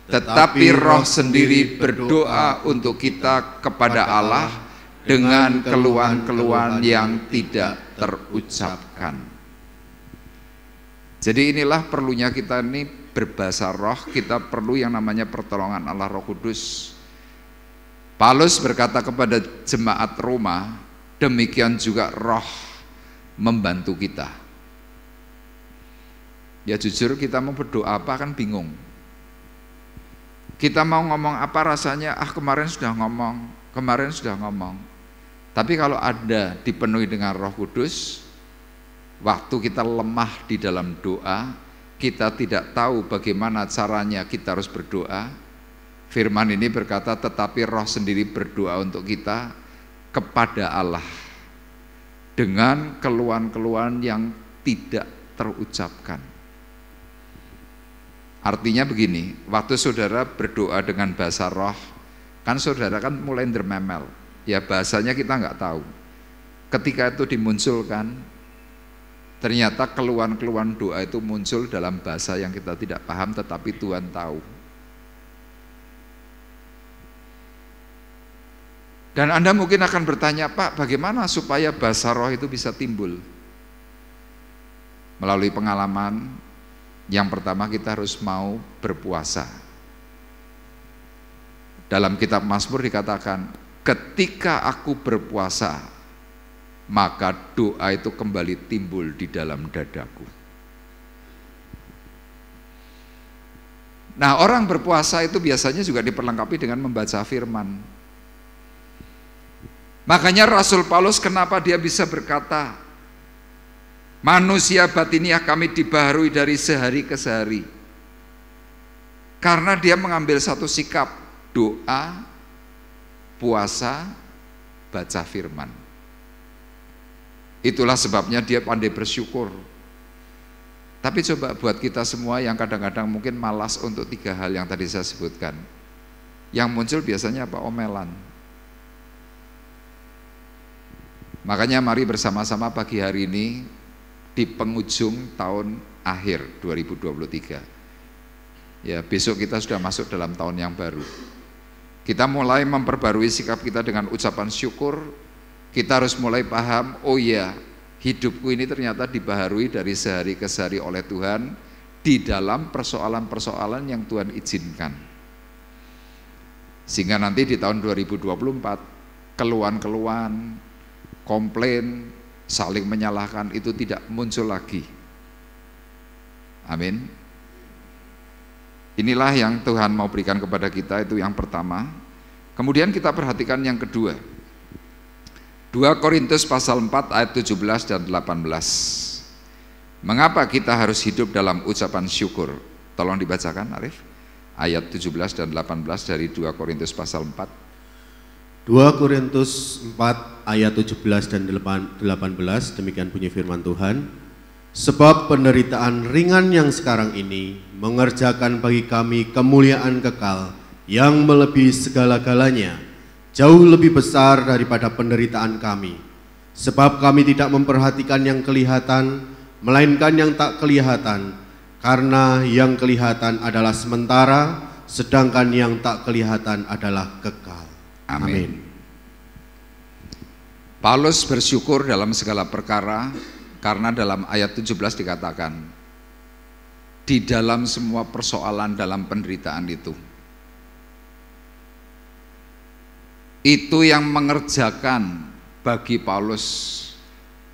Speaker 2: tetapi Roh sendiri berdoa untuk kita kepada Allah dengan keluhan-keluhan yang tidak terucapkan. Jadi inilah perlunya kita ini berbahasa roh, kita perlu yang namanya pertolongan Allah Roh Kudus. Paulus berkata kepada jemaat Roma, demikian juga Roh membantu kita. Ya jujur kita mau berdoa apa kan bingung. Kita mau ngomong apa rasanya, kemarin sudah ngomong. Tapi kalau ada dipenuhi dengan Roh Kudus, waktu kita lemah di dalam doa, kita tidak tahu bagaimana caranya kita harus berdoa. Firman ini berkata, tetapi Roh sendiri berdoa untuk kita kepada Allah dengan keluhan-keluhan yang tidak terucapkan. Artinya begini, waktu saudara berdoa dengan bahasa roh, kan saudara kan mulai dermemel, ya bahasanya kita nggak tahu. Ketika itu dimunculkan, ternyata keluhan-keluhan doa itu muncul dalam bahasa yang kita tidak paham, tetapi Tuhan tahu. Dan Anda mungkin akan bertanya, Pak, bagaimana supaya bahasa roh itu bisa timbul? Melalui pengalaman. Yang pertama kita harus mau berpuasa. Dalam kitab Mazmur dikatakan, ketika aku berpuasa, maka doa itu kembali timbul di dalam dadaku. Nah, orang berpuasa itu biasanya juga diperlengkapi dengan membaca firman. Makanya Rasul Paulus kenapa dia bisa berkata, manusia batiniah kami dibaharui dari sehari ke sehari. Karena dia mengambil satu sikap, doa, puasa, baca firman. Itulah sebabnya dia pandai bersyukur. Tapi coba buat kita semua yang kadang-kadang mungkin malas untuk 3 hal yang tadi saya sebutkan. Yang muncul biasanya apa? Omelan. Makanya mari bersama-sama pagi hari ini di penghujung tahun akhir 2023. Ya, besok kita sudah masuk dalam tahun yang baru. Kita mulai memperbarui sikap kita dengan ucapan syukur. Kita harus mulai paham, oh ya, hidupku ini ternyata dibaharui dari sehari ke sehari oleh Tuhan di dalam persoalan-persoalan yang Tuhan izinkan. Sehingga nanti di tahun 2024 keluhan-keluhan, komplain, saling menyalahkan itu tidak muncul lagi. Amin. Inilah yang Tuhan mau berikan kepada kita, itu yang pertama. Kemudian kita perhatikan yang kedua. 2 Korintus pasal 4 ayat 17 dan 18. Mengapa kita harus hidup dalam ucapan syukur? Tolong dibacakan Arif. Ayat 17 dan 18 dari 2 Korintus pasal 4.
Speaker 4: 2 Korintus 4 ayat 17 dan 18, demikian bunyi firman Tuhan. Sebab penderitaan ringan yang sekarang ini mengerjakan bagi kami kemuliaan kekal yang melebihi segala-galanya, jauh lebih besar daripada penderitaan kami. Sebab kami tidak memperhatikan yang kelihatan, melainkan yang tak kelihatan, karena yang kelihatan adalah sementara, sedangkan yang tak kelihatan adalah kekal. Amin.
Speaker 2: Paulus bersyukur dalam segala perkara karena dalam ayat 17 dikatakan, di dalam semua persoalan dalam penderitaan itu yang mengerjakan bagi Paulus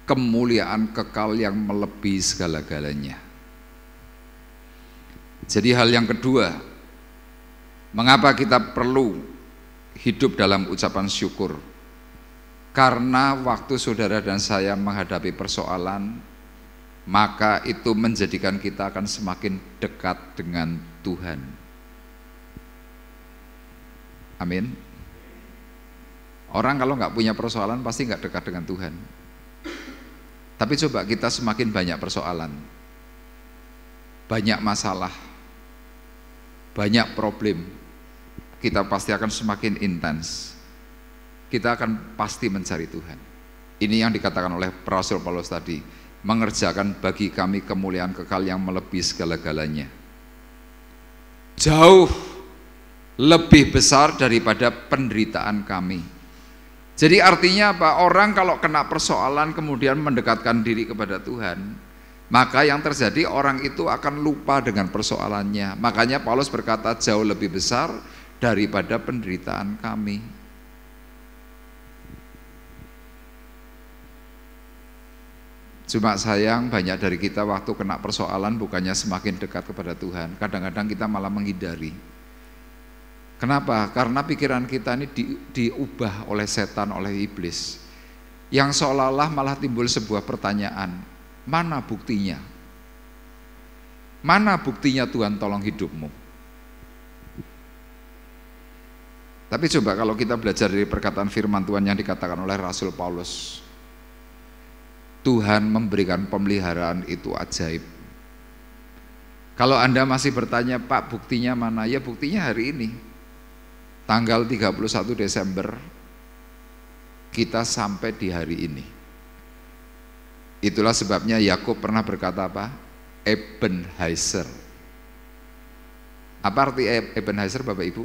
Speaker 2: kemuliaan kekal yang melebihi segala-galanya. Jadi hal yang kedua, mengapa kita perlu hidup dalam ucapan syukur? Karena waktu saudara dan saya menghadapi persoalan, maka itu menjadikan kita akan semakin dekat dengan Tuhan. Amin. Orang kalau nggak punya persoalan pasti nggak dekat dengan Tuhan. Tapi coba kita semakin banyak persoalan, banyak masalah, banyak problem, kita pasti akan semakin intens. kita akan pasti mencari Tuhan. Ini yang dikatakan oleh Rasul Paulus tadi, mengerjakan bagi kami kemuliaan kekal yang melebihi segala-galanya. Jauh lebih besar daripada penderitaan kami. Jadi artinya apa? Orang kalau kena persoalan kemudian mendekatkan diri kepada Tuhan, maka yang terjadi orang itu akan lupa dengan persoalannya. Makanya Paulus berkata jauh lebih besar daripada penderitaan kami. Cuma sayang banyak dari kita waktu kena persoalan bukannya semakin dekat kepada Tuhan, kadang-kadang kita malah menghindari. Kenapa? Karena pikiran kita ini diubah oleh setan, oleh iblis, yang seolah-olah malah timbul sebuah pertanyaan, mana buktinya? Mana buktinya Tuhan tolong hidupmu? Tapi coba kalau kita belajar dari perkataan firman Tuhan yang dikatakan oleh Rasul Paulus, Tuhan memberikan pemeliharaan itu ajaib. Kalau Anda masih bertanya, Pak, buktinya mana? Ya buktinya hari ini. Tanggal 31 Desember kita sampai di hari ini. Itulah sebabnya Yakub pernah berkata apa? Ebenezer. Apa arti Ebenezer, Bapak Ibu?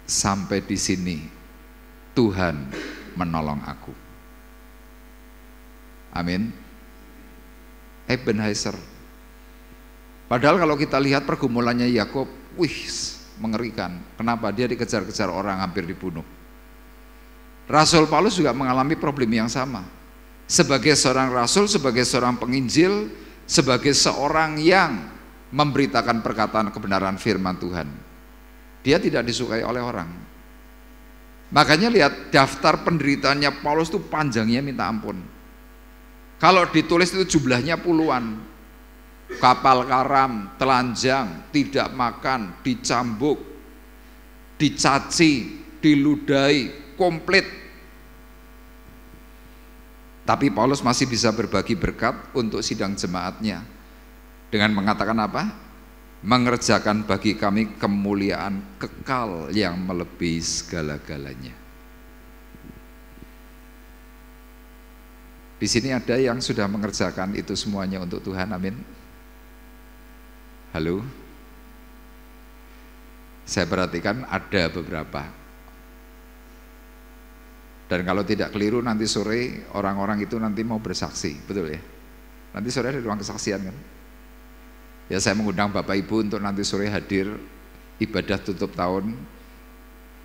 Speaker 2: Sampai di sini Tuhan menolong aku. Amin. Ebenezer. Padahal kalau kita lihat pergumulannya Yakub, mengerikan. Kenapa? Dia dikejar-kejar orang, hampir dibunuh. Rasul Paulus juga mengalami problem yang sama. Sebagai seorang rasul, sebagai seorang penginjil, sebagai seorang yang memberitakan perkataan kebenaran firman Tuhan, dia tidak disukai oleh orang. Makanya lihat daftar penderitaannya Paulus itu panjangnya minta ampun. Kalau ditulis itu jumlahnya puluhan. Kapal karam, telanjang, tidak makan, dicambuk, dicaci, diludahi, komplit. Tapi Paulus masih bisa berbagi berkat untuk sidang jemaatnya dengan mengatakan apa? Mengerjakan bagi kami kemuliaan kekal yang melebihi segala-galanya. Di sini ada yang sudah mengerjakan itu semuanya untuk Tuhan, amin. Halo? Saya perhatikan ada beberapa. Dan kalau tidak keliru nanti sore orang-orang itu nanti mau bersaksi, betul ya? Nanti sore ada ruang kesaksian kan? Ya saya mengundang Bapak Ibu untuk nanti sore hadir ibadah tutup tahun.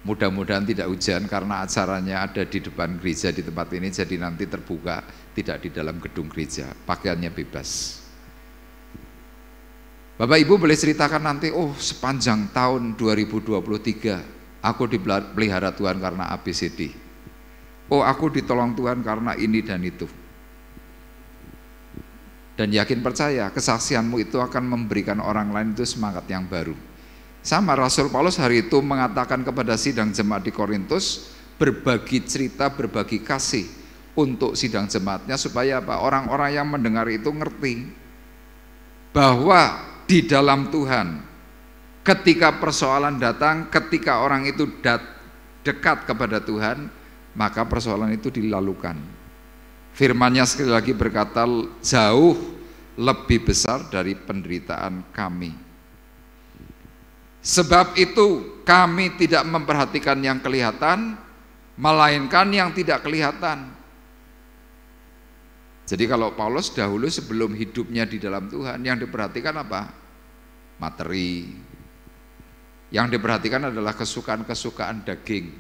Speaker 2: Mudah-mudahan tidak hujan karena acaranya ada di depan gereja di tempat ini, jadi nanti terbuka, tidak di dalam gedung gereja, pakaiannya bebas. Bapak Ibu boleh ceritakan nanti, oh sepanjang tahun 2023 aku dipelihara Tuhan karena ABCD. Oh aku ditolong Tuhan karena ini dan itu. Dan yakin percaya kesaksianmu itu akan memberikan orang lain itu semangat yang baru. Sama Rasul Paulus hari itu mengatakan kepada sidang jemaat di Korintus, berbagi cerita, berbagi kasih untuk sidang jemaatnya supaya apa? Orang-orang yang mendengar itu ngerti bahwa di dalam Tuhan, ketika persoalan datang, ketika orang itu dekat kepada Tuhan, maka persoalan itu dilalukan. Firman-Nya sekali lagi berkata, jauh lebih besar dari penderitaan kami. Sebab itu kami tidak memperhatikan yang kelihatan, melainkan yang tidak kelihatan. Jadi kalau Paulus dahulu sebelum hidupnya di dalam Tuhan, yang diperhatikan apa? Materi. Yang diperhatikan adalah kesukaan-kesukaan daging.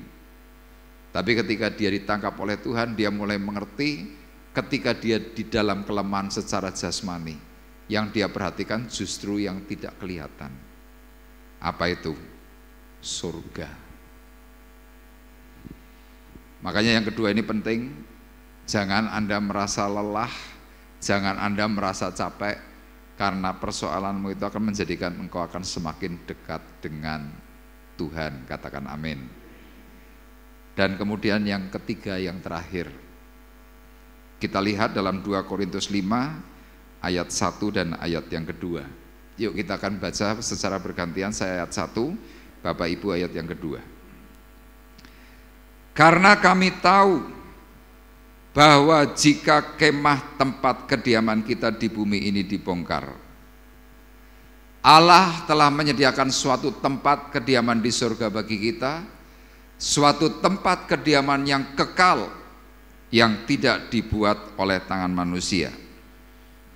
Speaker 2: Tapi ketika dia ditangkap oleh Tuhan, dia mulai mengerti ketika dia di dalam kelemahan secara jasmani, yang dia perhatikan justru yang tidak kelihatan. Apa itu? Surga. Makanya yang kedua ini penting, jangan Anda merasa lelah, jangan Anda merasa capek, karena persoalanmu itu akan menjadikan engkau akan semakin dekat dengan Tuhan. Katakan amin. Dan kemudian yang ketiga, yang terakhir, kita lihat dalam 2 Korintus 5 ayat 1 dan ayat yang kedua. Yuk kita akan baca secara bergantian, saya ayat 1, Bapak Ibu ayat yang kedua. Karena kami tahu bahwa jika kemah tempat kediaman kita di bumi ini dibongkar, Allah telah menyediakan suatu tempat kediaman di surga bagi kita, suatu tempat kediaman yang kekal, yang tidak dibuat oleh tangan manusia.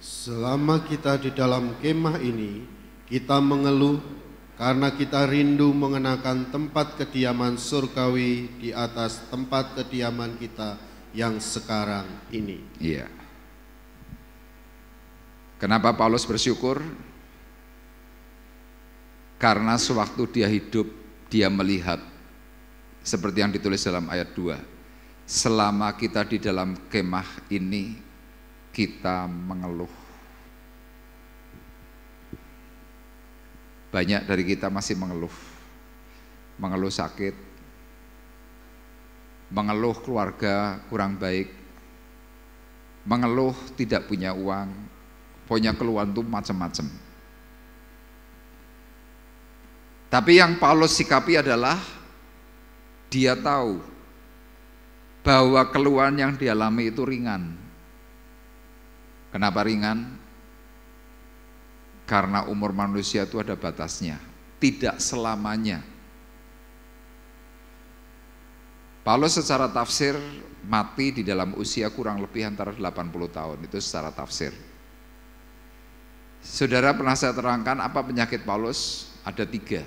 Speaker 4: Selama kita di dalam kemah ini, kita mengeluh karena kita rindu mengenakan tempat kediaman surgawi di atas tempat kediaman kita yang sekarang ini.
Speaker 2: Iya. Kenapa Paulus bersyukur? Karena sewaktu dia hidup, dia melihat seperti yang ditulis dalam ayat 2. Selama kita di dalam kemah ini, kita mengeluh. Banyak dari kita masih mengeluh. Mengeluh sakit, mengeluh keluarga kurang baik, mengeluh tidak punya uang, punya keluhan itu macam-macam. Tapi yang Paulus sikapi adalah dia tahu bahwa keluhan yang dialami itu ringan. Kenapa ringan? Karena umur manusia itu ada batasnya, tidak selamanya. Paulus secara tafsir mati di dalam usia kurang lebih antara 80 tahun, itu secara tafsir. Saudara, pernah saya terangkan apa penyakit Paulus? Ada 3.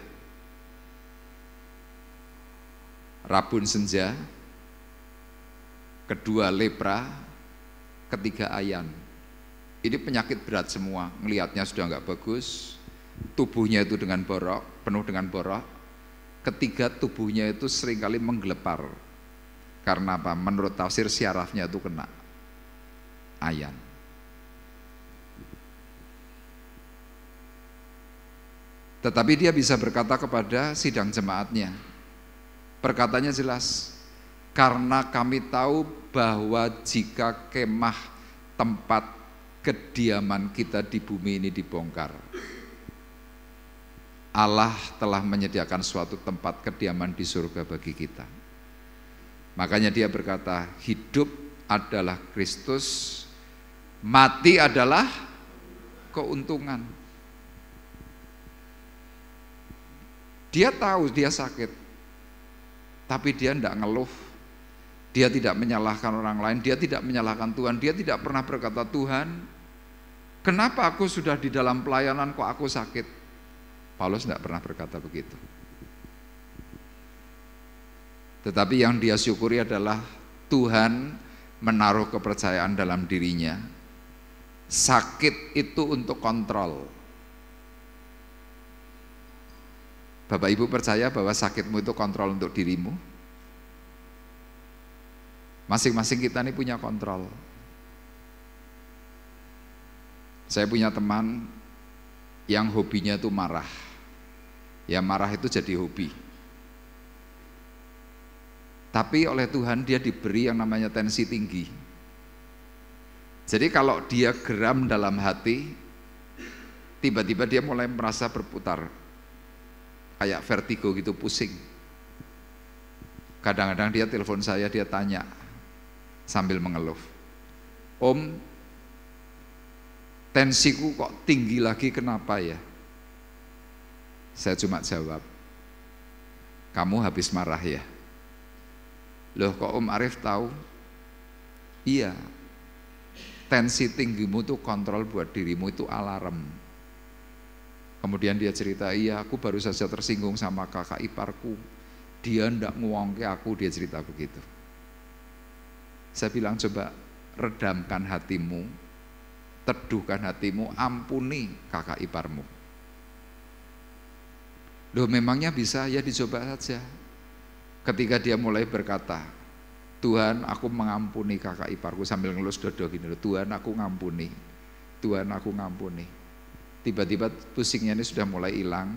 Speaker 2: Rabun senja, kedua lepra, ketiga ayan. Ini penyakit berat semua, ngelihatnya sudah enggak bagus, tubuhnya itu dengan borok, penuh dengan borok. Ketiga, tubuhnya itu seringkali menggelepar. Karena apa? Menurut tafsir syarafnya itu kena ayan. Tetapi dia bisa berkata kepada sidang jemaatnya, perkataannya jelas, karena kami tahu bahwa jika kemah tempat kediaman kita di bumi ini dibongkar, Allah telah menyediakan suatu tempat kediaman di surga bagi kita. Makanya dia berkata, hidup adalah Kristus, mati adalah keuntungan. Dia tahu dia sakit, tapi dia tidak ngeluh, dia tidak menyalahkan orang lain, dia tidak menyalahkan Tuhan, dia tidak pernah berkata, Tuhan, kenapa aku sudah di dalam pelayanan kok aku sakit? Paulus tidak pernah berkata begitu. Tetapi yang dia syukuri adalah Tuhan menaruh kepercayaan dalam dirinya. Sakit itu untuk kontrol. Bapak Ibu percaya bahwa sakitmu itu kontrol untuk dirimu? Masing-masing kita ini punya kontrol. Saya punya teman yang hobinya itu marah. Ya marah itu jadi hobi. Tapi oleh Tuhan dia diberi yang namanya tensi tinggi. Jadi kalau dia geram dalam hati, tiba-tiba dia mulai merasa berputar. Kayak vertigo gitu, pusing. Kadang-kadang dia telepon saya, dia tanya sambil mengeluh, Om, tensiku kok tinggi lagi, kenapa ya? Saya cuma jawab, kamu habis marah ya? Loh kok Om Arif tahu? Iya, tensi tinggimu tuh kontrol buat dirimu, itu alarm. Kemudian dia cerita, iya aku baru saja tersinggung sama kakak iparku, dia ndak nguangke aku, dia cerita begitu. Saya bilang coba redamkan hatimu, teduhkan hatimu, ampuni kakak iparmu. Loh memangnya bisa? Ya dicoba saja. Ketika dia mulai berkata, Tuhan aku mengampuni kakak iparku, sambil ngelus dodo gini, Tuhan aku ngampuni, Tuhan aku ngampuni. Tiba-tiba pusingnya ini sudah mulai hilang,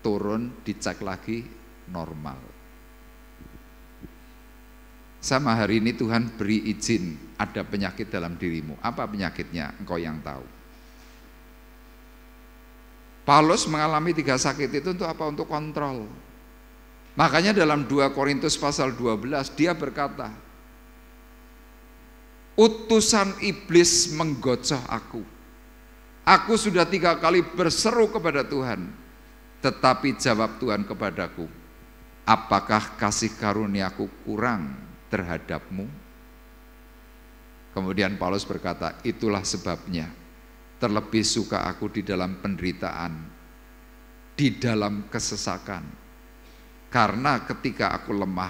Speaker 2: turun, dicek lagi, normal. Sama hari ini Tuhan beri izin ada penyakit dalam dirimu. Apa penyakitnya? Engkau yang tahu. Paulus mengalami 3 sakit itu untuk apa? Untuk kontrol. Makanya dalam 2 Korintus pasal 12 dia berkata, utusan iblis menggocoh aku. Aku sudah 3 kali berseru kepada Tuhan, tetapi jawab Tuhan kepadaku, apakah kasih karuniaku kurang terhadapmu? Kemudian Paulus berkata, itulah sebabnya terlebih suka aku di dalam penderitaan, di dalam kesesakan. Karena ketika aku lemah,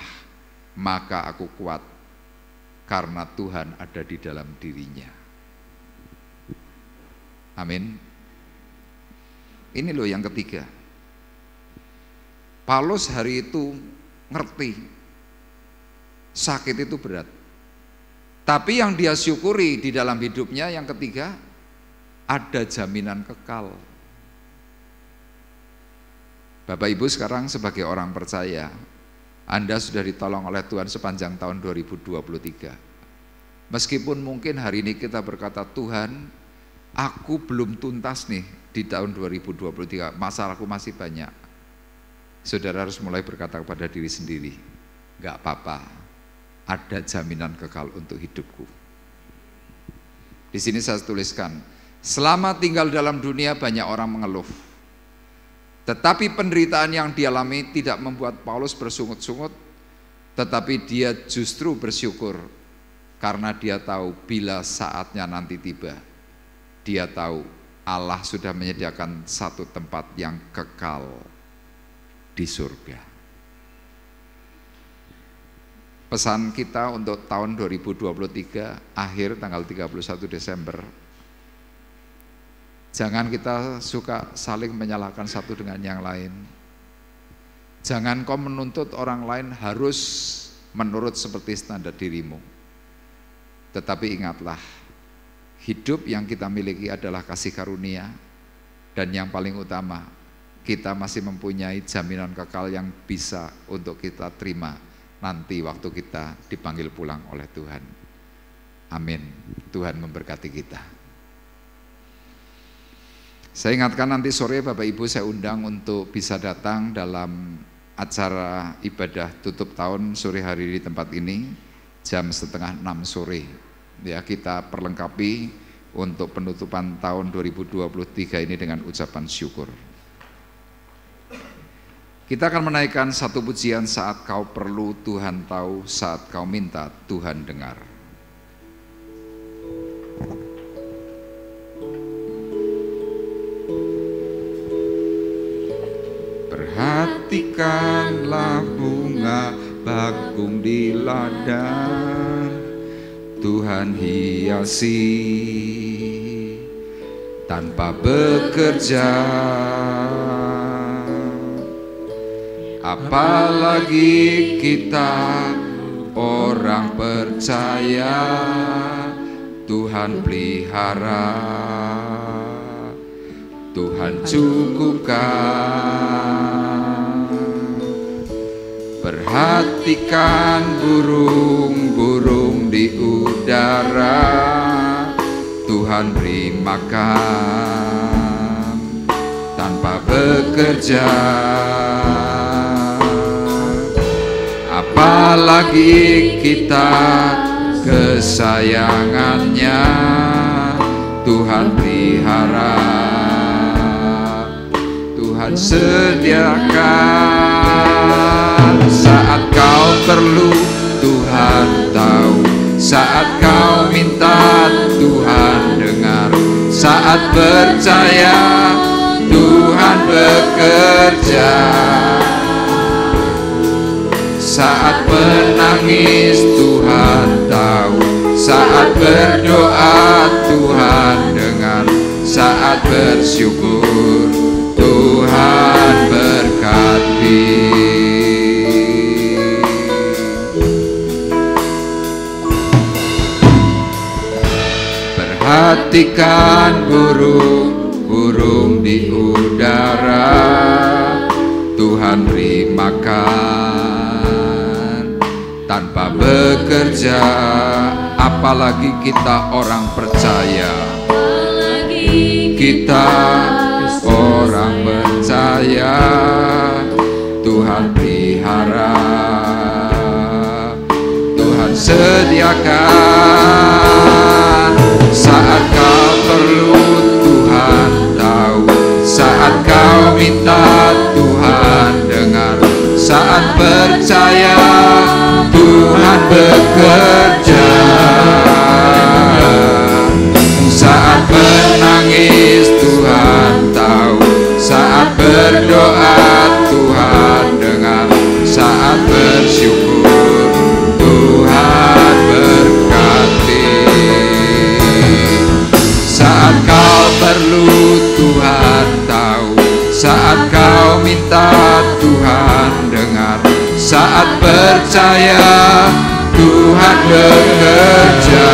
Speaker 2: maka aku kuat, karena Tuhan ada di dalam dirinya. Amin. Ini loh yang ketiga. Paulus hari itu ngerti sakit itu berat. Tapi yang dia syukuri di dalam hidupnya yang ketiga, ada jaminan kekal. Bapak Ibu sekarang sebagai orang percaya, Anda sudah ditolong oleh Tuhan sepanjang tahun 2023. Meskipun mungkin hari ini kita berkata, Tuhan, aku belum tuntas nih di tahun 2023, masalahku masih banyak. Saudara harus mulai berkata kepada diri sendiri, gak apa-apa, ada jaminan kekal untuk hidupku. Di sini saya tuliskan, selama tinggal dalam dunia banyak orang mengeluh, tetapi penderitaan yang dialami tidak membuat Paulus bersungut-sungut, tetapi dia justru bersyukur karena dia tahu bila saatnya nanti tiba, dia tahu Allah sudah menyediakan satu tempat yang kekal di surga. Pesan kita untuk tahun 2023 akhir tanggal 31 Desember, jangan kita suka saling menyalahkan satu dengan yang lain. Jangan kau menuntut orang lain harus menurut seperti standar dirimu. Tetapi ingatlah, hidup yang kita miliki adalah kasih karunia, dan yang paling utama, kita masih mempunyai jaminan kekal yang bisa untuk kita terima nanti waktu kita dipanggil pulang oleh Tuhan. Amin. Tuhan memberkati kita. Saya ingatkan nanti sore Bapak Ibu saya undang untuk bisa datang dalam acara ibadah tutup tahun sore hari di tempat ini jam 5:30 sore. Ya, kita perlengkapi untuk penutupan tahun 2023 ini dengan ucapan syukur. Kita akan menaikkan satu pujian, saat kau perlu Tuhan tahu, saat kau minta Tuhan dengar. Perhatikanlah bunga bakung di ladang, Tuhan hiasi tanpa bekerja. Apalagi kita orang percaya, Tuhan pelihara, Tuhan cukupkan. Perhatikan burung-burung di udara, Tuhan beri makan tanpa bekerja. Apalagi kita kesayangannya, Tuhan pelihara, Tuhan sediakan. Saat kau perlu Tuhan tahu, saat kau minta Tuhan dengar, saat percaya Tuhan bekerja. Saat menangis Tuhan tahu, saat berdoa Tuhan dengar, saat bersyukur Tuhan berkati. Perhatikan burung-burung di udara, Tuhan beri makan tanpa bekerja. Apalagi kita orang percaya, kita orang percaya, Tuhan pelihara, kerjakan. Saat kau perlu Tuhan tahu, saat kau minta Tuhan dengar, saat percaya Tuhan bekerja. Saat menangis Tuhan tahu, saat berdoa Tuhan dengar, saat bersyukur Tuhan berkati. Saat kau perlu Tuhan tahu, saat kau minta Tuhan dengar, saat percaya Tuhan bekerja.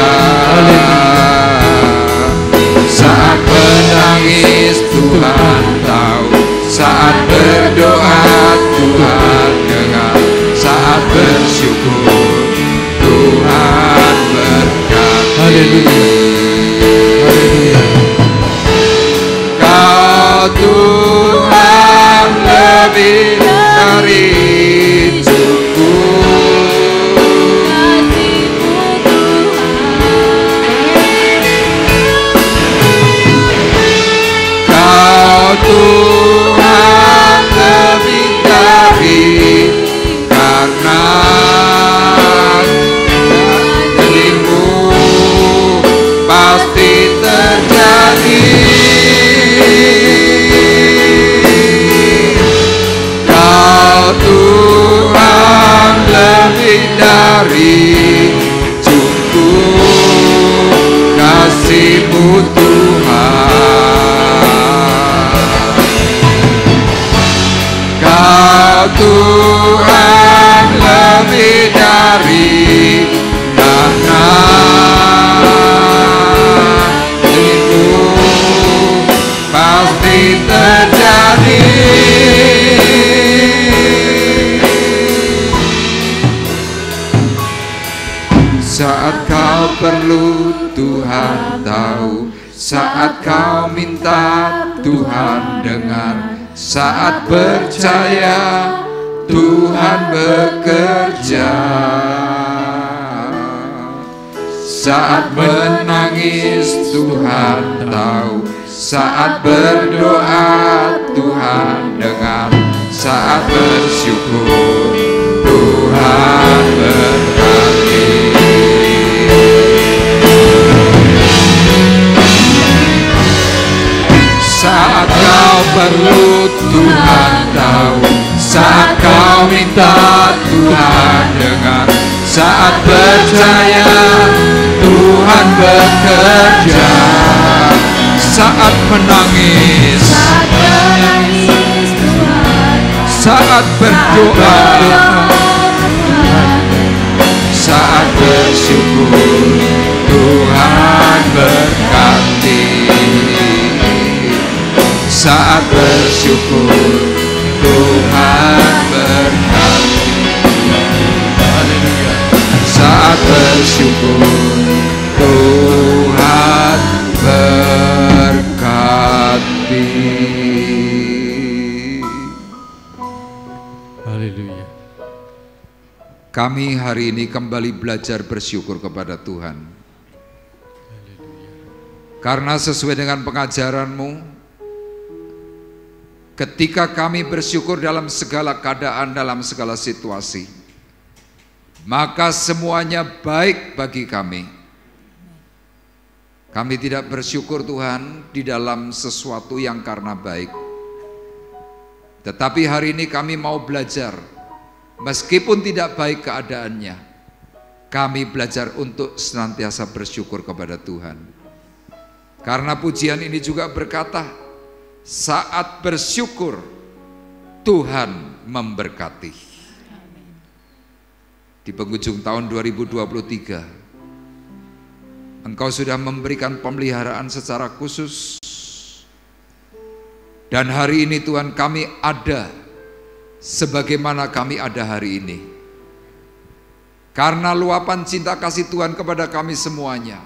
Speaker 2: Saat menangis Tuhan tahu, saat berdoa Tuhan dengar, saat bersyukur Tuhan berkati.
Speaker 1: Haleluya.
Speaker 2: Kau Tuhan lebih dari Tuhan lebih dari, karena dirimu pasti terjadi. Kau Tuhan lebih dari cukup, kasih-Mu Tuhan. Tuhan lebih dari, karena itu pasti terjadi. Saat kau perlu Tuhan tahu, saat kau minta Tuhan dengar, saat percaya Tuhan bekerja. Saat menangis Tuhan tahu, saat berdoa Tuhan dengar, saat bersyukur Tuhan berkati. Saat kau perlu Tuhan tahu, saat kau minta Tuhan dengar, saat percaya Tuhan bekerja. Saat menangis saat berdoa, saat bersyukur Tuhan berkati. Saat bersyukur Tuhan berkati. Saat bersyukur Tuhan berkati.
Speaker 1: Haleluya.
Speaker 2: Kami hari ini kembali belajar bersyukur kepada Tuhan. Karena sesuai dengan pengajaran-Mu, ketika kami bersyukur dalam segala keadaan, dalam segala situasi, maka semuanya baik bagi kami. Kami tidak bersyukur Tuhan di dalam sesuatu yang karena baik. Tetapi hari ini kami mau belajar, meskipun tidak baik keadaannya, kami belajar untuk senantiasa bersyukur kepada Tuhan. Karena pujian ini juga berkata, saat bersyukur Tuhan memberkati. Di penghujung tahun 2023, Engkau sudah memberikan pemeliharaan secara khusus. Dan hari ini Tuhan, kami ada sebagaimana kami ada hari ini. Karena luapan cinta kasih Tuhan kepada kami semuanya,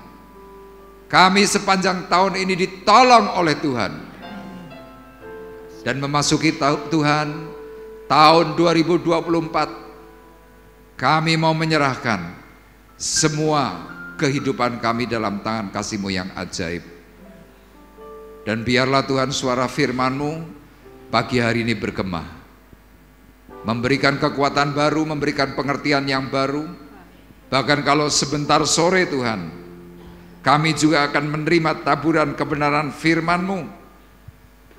Speaker 2: kami sepanjang tahun ini ditolong oleh Tuhan. Dan memasuki Tuhan tahun 2024, kami mau menyerahkan semua kehidupan kami dalam tangan kasih-Mu yang ajaib. Dan biarlah Tuhan suara firman-Mu pagi hari ini bergema, memberikan kekuatan baru, memberikan pengertian yang baru. Bahkan kalau sebentar sore Tuhan, kami juga akan menerima taburan kebenaran firman-Mu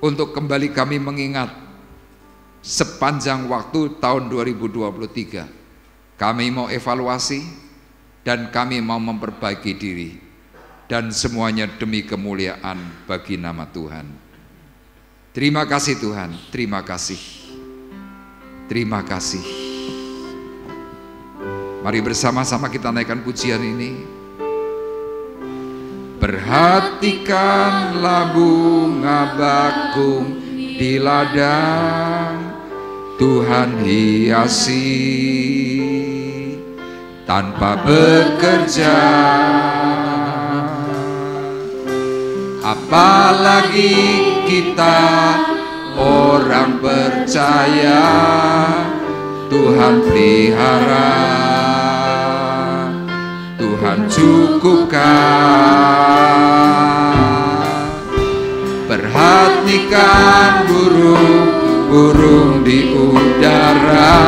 Speaker 2: untuk kembali kami mengingat sepanjang waktu tahun 2023. Kami mau evaluasi dan kami mau memperbaiki diri, dan semuanya demi kemuliaan bagi nama Tuhan. Terima kasih Tuhan, terima kasih. Terima kasih. Mari bersama-sama kita naikkan pujian ini. Perhatikanlah bunga bakung di ladang, Tuhan hiasi tanpa bekerja. Apalagi kita orang percaya, Tuhan pelihara, Tuhan cukupkan. Perhatikan burung-burung di udara,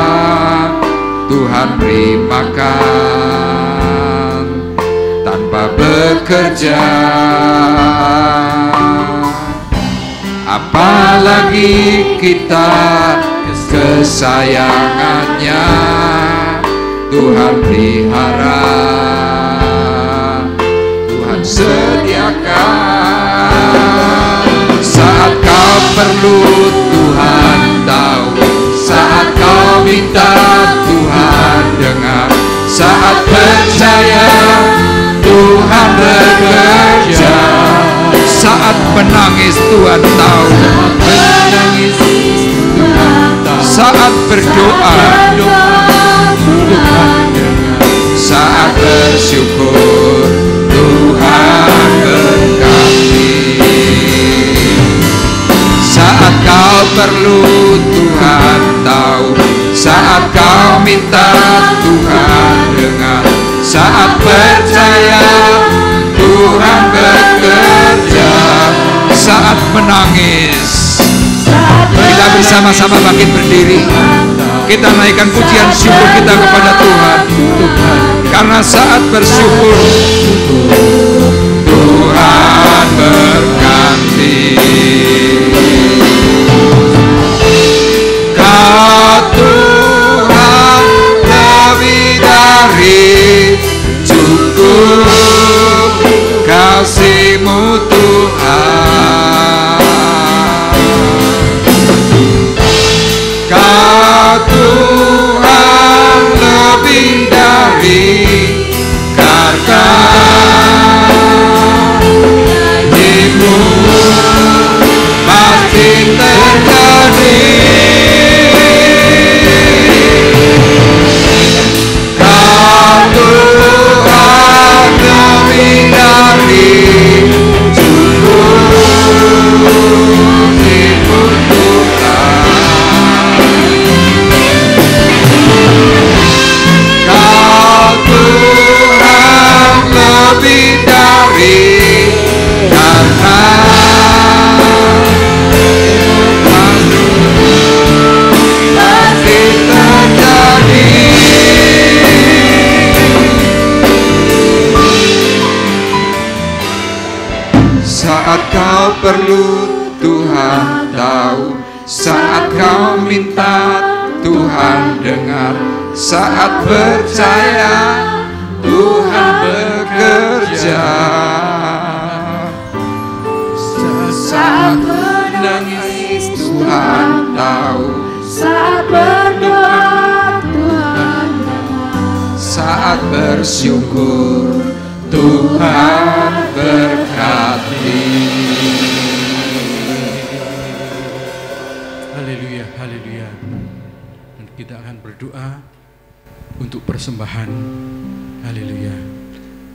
Speaker 2: Tuhan beri makan tanpa bekerja. Apalagi kita kesayangannya, Tuhan pelihara, Tuhan sediakan. Saat kau perlu Tuhan tahu, saat kau minta Tuhan dengar, saat percaya Tuhan bekerja, saat menangis Tuhan tahu, saat berdoa Tuhan dengar, saat bersyukur Tuhan berkati. Saat kau perlu Tuhan tahu, saat kau minta Tuhan dengar, saat percaya Tuhan bekerja, saat menangis. Kita bersama-sama bangkit berdiri, kita naikkan pujian syukur kita kepada Tuhan. Karena saat bersyukur Tuhan berkati. Kau Tuhan lebih dari cukup, kasih-Mu Tuhan. Kau Tuhan lebih dari karena Ibu pasti terjadi. Kau Tuhan lebih dari cukup, Ibu Tuhan. Kau Tuhan lebih dari karena pasti terjadi. Saat kau perlu Tuhan tahu, saat kau minta Tuhan dengar, saat percaya Tuhan bekerja, saat menangis Tuhan tahu, saat berdoa Tuhan dengar, saat bersyukur Tuhan berkati.
Speaker 1: Haleluya, haleluya. Dan kita akan berdoa untuk persembahan. Haleluya.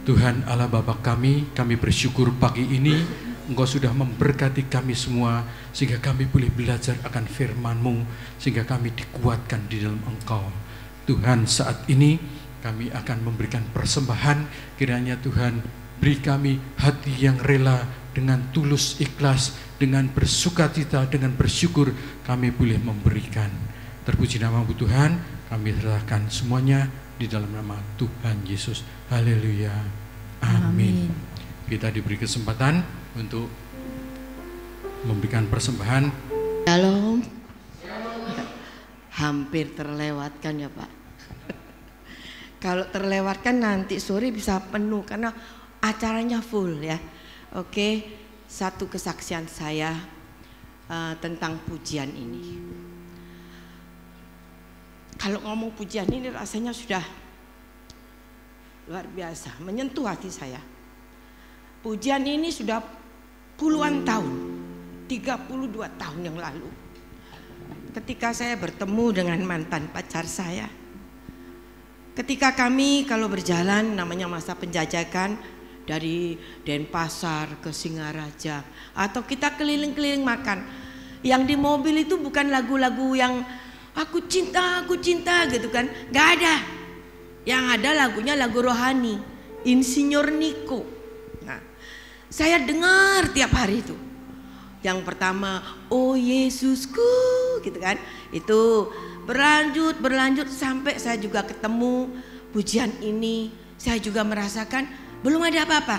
Speaker 1: Tuhan Allah Bapa kami bersyukur pagi ini Engkau sudah memberkati kami semua, sehingga kami boleh belajar akan firman-Mu, sehingga kami dikuatkan di dalam Engkau. Tuhan, saat ini kami akan memberikan persembahan. Kiranya Tuhan beri kami hati yang rela, dengan tulus ikhlas, dengan bersukacita, dengan bersyukur kami boleh memberikan. Terpuji namamu Tuhan, kami serahkan semuanya di dalam nama Tuhan Yesus. Haleluya. Amin. Kita diberi kesempatan untuk memberikan persembahan.
Speaker 5: Shalom. Hampir terlewatkan ya Pak. Kalau terlewatkan nanti sore bisa penuh karena acaranya full ya. Oke, satu kesaksian saya tentang pujian ini. Kalau ngomong pujian ini rasanya sudah luar biasa, menyentuh hati saya. Pujian ini sudah puluhan tahun, 32 tahun yang lalu. Ketika saya bertemu dengan mantan pacar saya. Ketika kami kalau berjalan, namanya masa penjajakan, dari Denpasar ke Singaraja, atau kita keliling-keliling makan. Yang di mobil itu bukan lagu-lagu yang aku cinta gitu kan, gak ada. Yang ada lagunya lagu rohani, Insinyur Niko. Nah, saya dengar tiap hari itu. Yang pertama, oh Yesusku, gitu kan. Itu berlanjut sampai saya juga ketemu pujian ini. Saya juga merasakan belum ada apa-apa.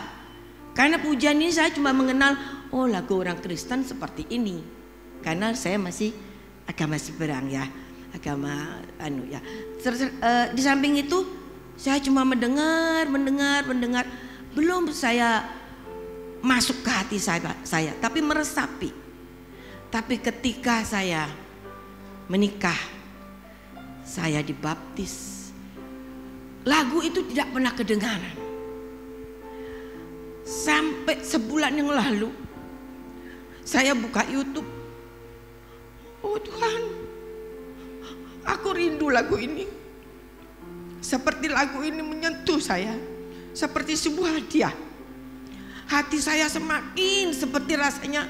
Speaker 5: Karena pujian ini saya cuma mengenal, oh lagu orang Kristen seperti ini. Karena saya masih agama seberang ya, agama ya. Di samping itu saya cuma mendengar. Belum saya masuk ke hati saya, tapi meresapi. Tapi ketika saya menikah, saya dibaptis. Lagu itu tidak pernah kedengaran. Sampai sebulan yang lalu saya buka YouTube. Oh Tuhan, aku rindu lagu ini. Seperti lagu ini menyentuh saya, seperti sebuah hadiah. Hati saya semakin seperti rasanya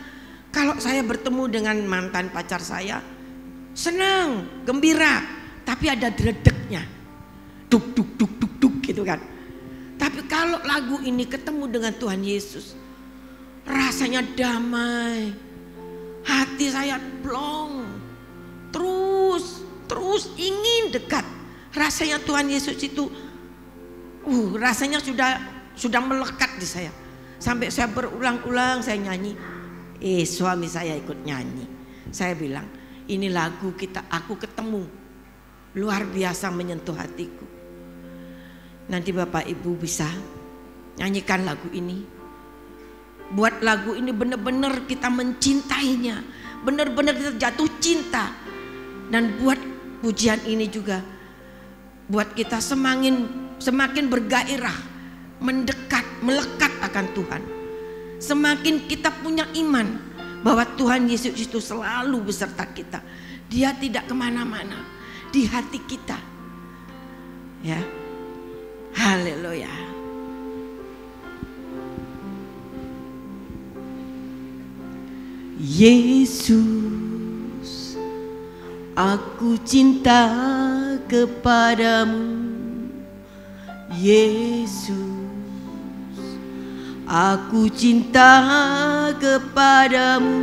Speaker 5: kalau saya bertemu dengan mantan pacar saya, senang, gembira, tapi ada dredegnya, duk gitu kan. Tapi kalau lagu ini ketemu dengan Tuhan Yesus, rasanya damai, hati saya plong, terus ingin dekat. Rasanya Tuhan Yesus itu, rasanya sudah melekat di saya. Sampai saya berulang-ulang saya nyanyi, suami saya ikut nyanyi. Saya bilang, ini lagu aku ketemu, luar biasa menyentuh hatiku. Nanti Bapak Ibu bisa nyanyikan lagu ini. Buat lagu ini benar-benar kita mencintainya, benar-benar kita jatuh cinta. Dan buat pujian ini juga buat kita semakin bergairah, mendekat, melekat akan Tuhan. Semakin kita punya iman bahwa Tuhan Yesus itu selalu beserta kita. Dia tidak kemana-mana, di hati kita. Ya, haleluya. Yesus, aku cinta kepadamu. Yesus, aku cinta kepadamu.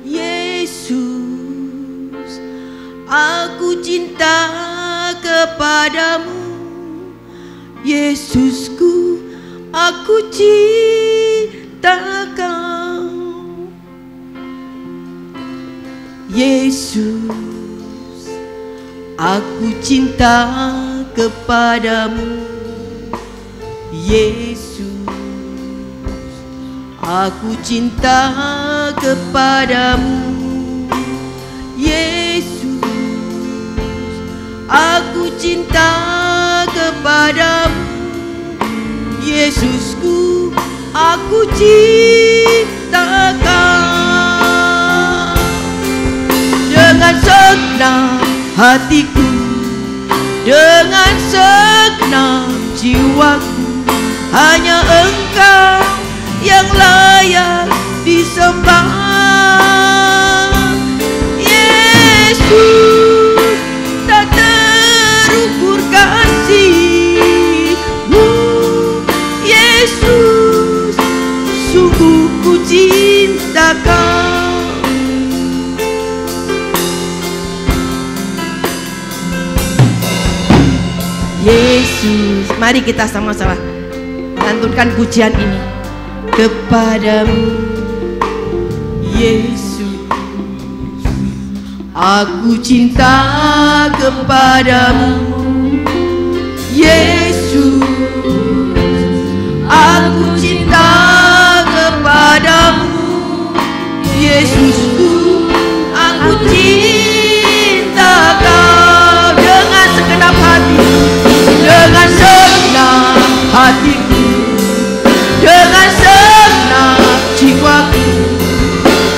Speaker 5: Yesus, aku cinta kepadamu. Yesusku, aku cinta Kau. Yesus, aku cinta kepadamu. Yesus, aku cinta kepadamu. Yesus, aku cinta kepadamu. Yesusku, aku cinta Kau. Dengan segenap hatiku, dengan segenap jiwaku, hanya Engkau yang layak disembah. Yesus, tak terukurkan Yesus. Mari kita sama-sama lantunkan pujian ini. Kepadamu Yesus, aku cinta kepadamu Yesus, aku cinta kepadamu Yesusku, aku cinta kau dengan segenap hati, dengan segenap hatiku, dengan segenap jiwaku.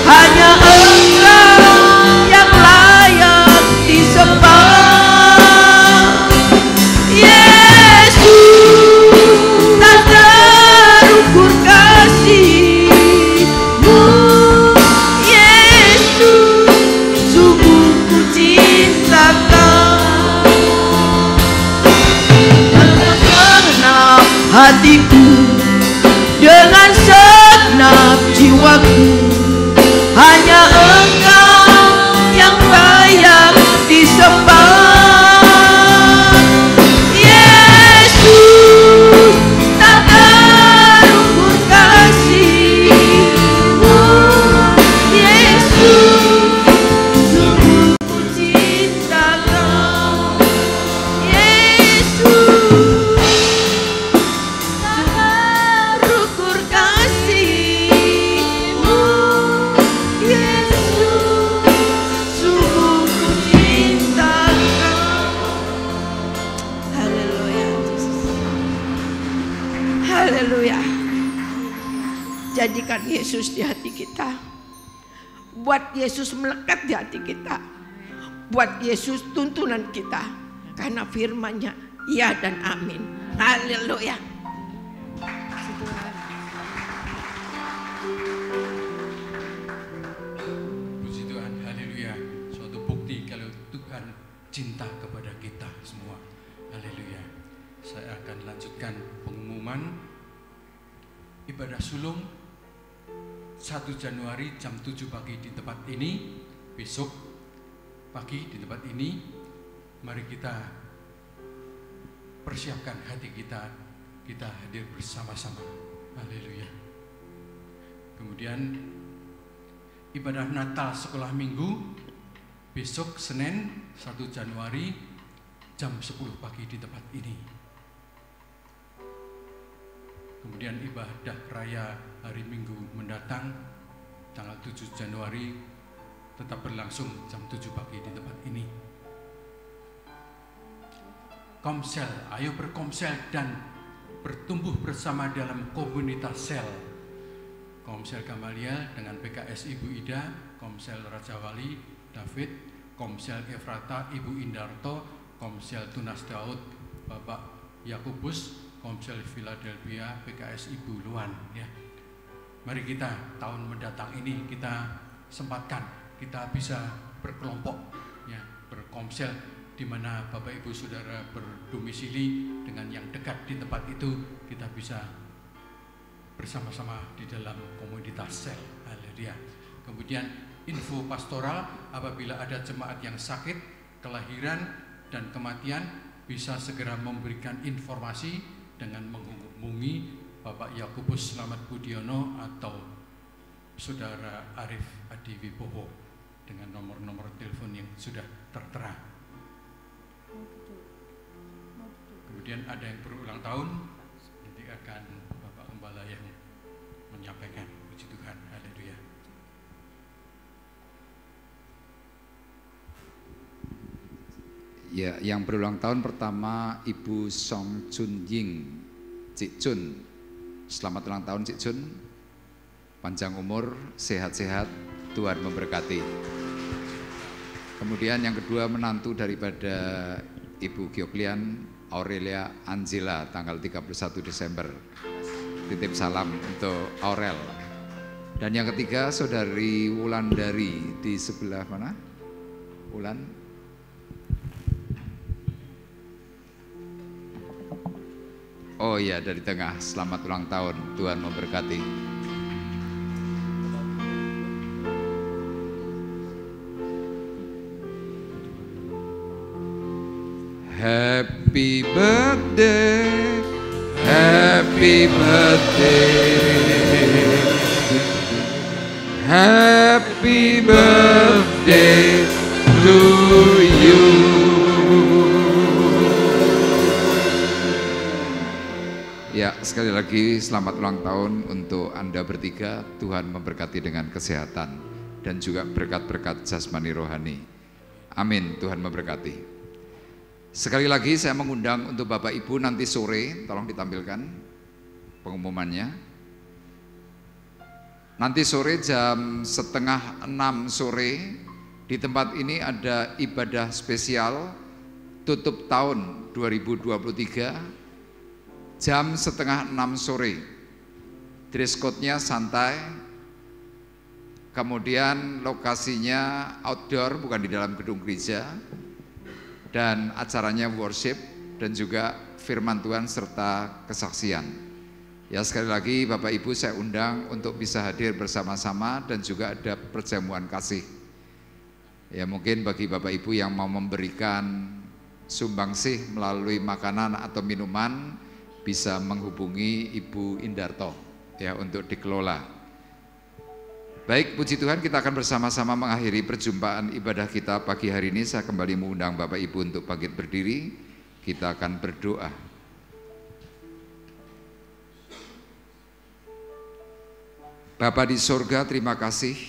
Speaker 5: Hanya Engkau yang layak disembah Yesus, tak terukur kasih-Mu Yesus, sungguh ku cinta Kau dengan segenap hatiku, dengan segenap jiwaku. Hanya Engkau yang layak disembah Yesus, tak terukur kasih-Mu Yesus, sungguh ku cinta Kau Yesus, tak terukur kasih-Mu Yesus, sungguh ku cinta Kau. Haleluya Yesus, haleluya. Jadikan Yesus di hati kita, buat Yesus melekat di hati kita, buat Yesus tuntunan kita, karena firman-Nya ya dan amin. Haleluya.
Speaker 1: Puji Tuhan, haleluya. Suatu bukti kalau Tuhan cinta kepada kita semua. Haleluya. Saya akan lanjutkan pengumuman ibadah sulung 1 Januari jam 7 pagi di tempat ini. Besok pagi di tempat ini. Mari kita persiapkan hati kita, kita hadir bersama-sama. Haleluya. Kemudian ibadah Natal sekolah minggu besok Senin 1 Januari jam 10 pagi di tempat ini. Kemudian ibadah raya hari Minggu mendatang tanggal 7 Januari tetap berlangsung jam 7 pagi di tempat ini. Komsel, ayo berkomsel dan bertumbuh bersama dalam komunitas sel. Komsel Gamaliel dengan PKS Ibu Ida, Komsel Raja Wali David, Komsel Efrata Ibu Indarto, Komsel Tunas Daud Bapak Yakubus, Komsel Philadelphia PKS Ibu Luan ya. Mari kita tahun mendatang ini kita sempatkan kita bisa berkelompok ya, berkomsel di mana Bapak Ibu Saudara berdomisili dengan yang dekat di tempat itu, kita bisa bersama-sama di dalam komunitas sel. Haleluya. Kemudian info pastoral, apabila ada jemaat yang sakit, kelahiran dan kematian, bisa segera memberikan informasi dengan menghubungi Bapak Yakubus Slamet Budiono atau Saudara Arif Adi Wibowo dengan nomor-nomor telepon yang sudah tertera. Kemudian ada yang berulang tahun, nanti akan Bapak Gembala yang menyampaikan. Puji Tuhan, haleluya.
Speaker 2: Ya, yang berulang tahun pertama Ibu Song Chun Ying, Cik Chun. Selamat ulang tahun Cik Chun. Panjang umur, sehat-sehat, Tuhan memberkati. Kemudian yang kedua menantu daripada Ibu Gioklian, Aurelia Angela, tanggal 31 Desember. Titip salam untuk Aurel. Dan yang ketiga Saudari Wulandari di sebelah mana? Wulan. Oh iya, dari tengah. Selamat ulang tahun, Tuhan memberkati. Happy birthday, happy birthday, happy birthday to you. Ya, sekali lagi selamat ulang tahun untuk Anda bertiga. Tuhan memberkati dengan kesehatan dan juga berkat-berkat jasmani rohani. Amin, Tuhan memberkati. Sekali lagi saya mengundang untuk Bapak Ibu nanti sore, tolong ditampilkan pengumumannya. Nanti sore jam 5:30 sore di tempat ini ada ibadah spesial tutup tahun 2023 jam 5:30 sore. Dress code-nya santai, kemudian lokasinya outdoor, bukan di dalam gedung gereja. Dan acaranya worship dan juga firman Tuhan serta kesaksian. Ya, sekali lagi Bapak Ibu saya undang untuk bisa hadir bersama-sama dan juga ada perjamuan kasih. Ya, mungkin bagi Bapak Ibu yang mau memberikan sumbangsih melalui makanan atau minuman bisa menghubungi Ibu Indarto ya untuk dikelola. Baik, puji Tuhan, kita akan bersama-sama mengakhiri perjumpaan ibadah kita pagi hari ini. Saya kembali mengundang Bapak Ibu untuk bangkit berdiri. Kita akan berdoa. Bapa di sorga, terima kasih.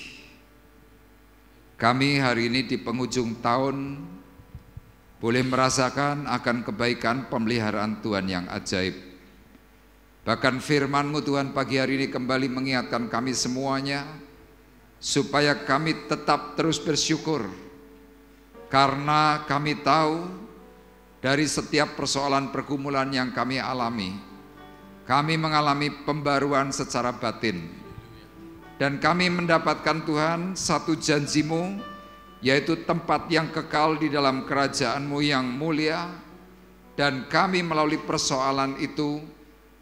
Speaker 2: Kami hari ini di penghujung tahun boleh merasakan akan kebaikan pemeliharaan Tuhan yang ajaib. Bahkan firman-Mu Tuhan pagi hari ini kembali mengingatkan kami semuanya supaya kami tetap terus bersyukur, karena kami tahu dari setiap persoalan pergumulan yang kami alami, kami mengalami pembaruan secara batin, dan kami mendapatkan Tuhan satu janji-Mu, yaitu tempat yang kekal di dalam kerajaan-Mu yang mulia, dan kami melalui persoalan itu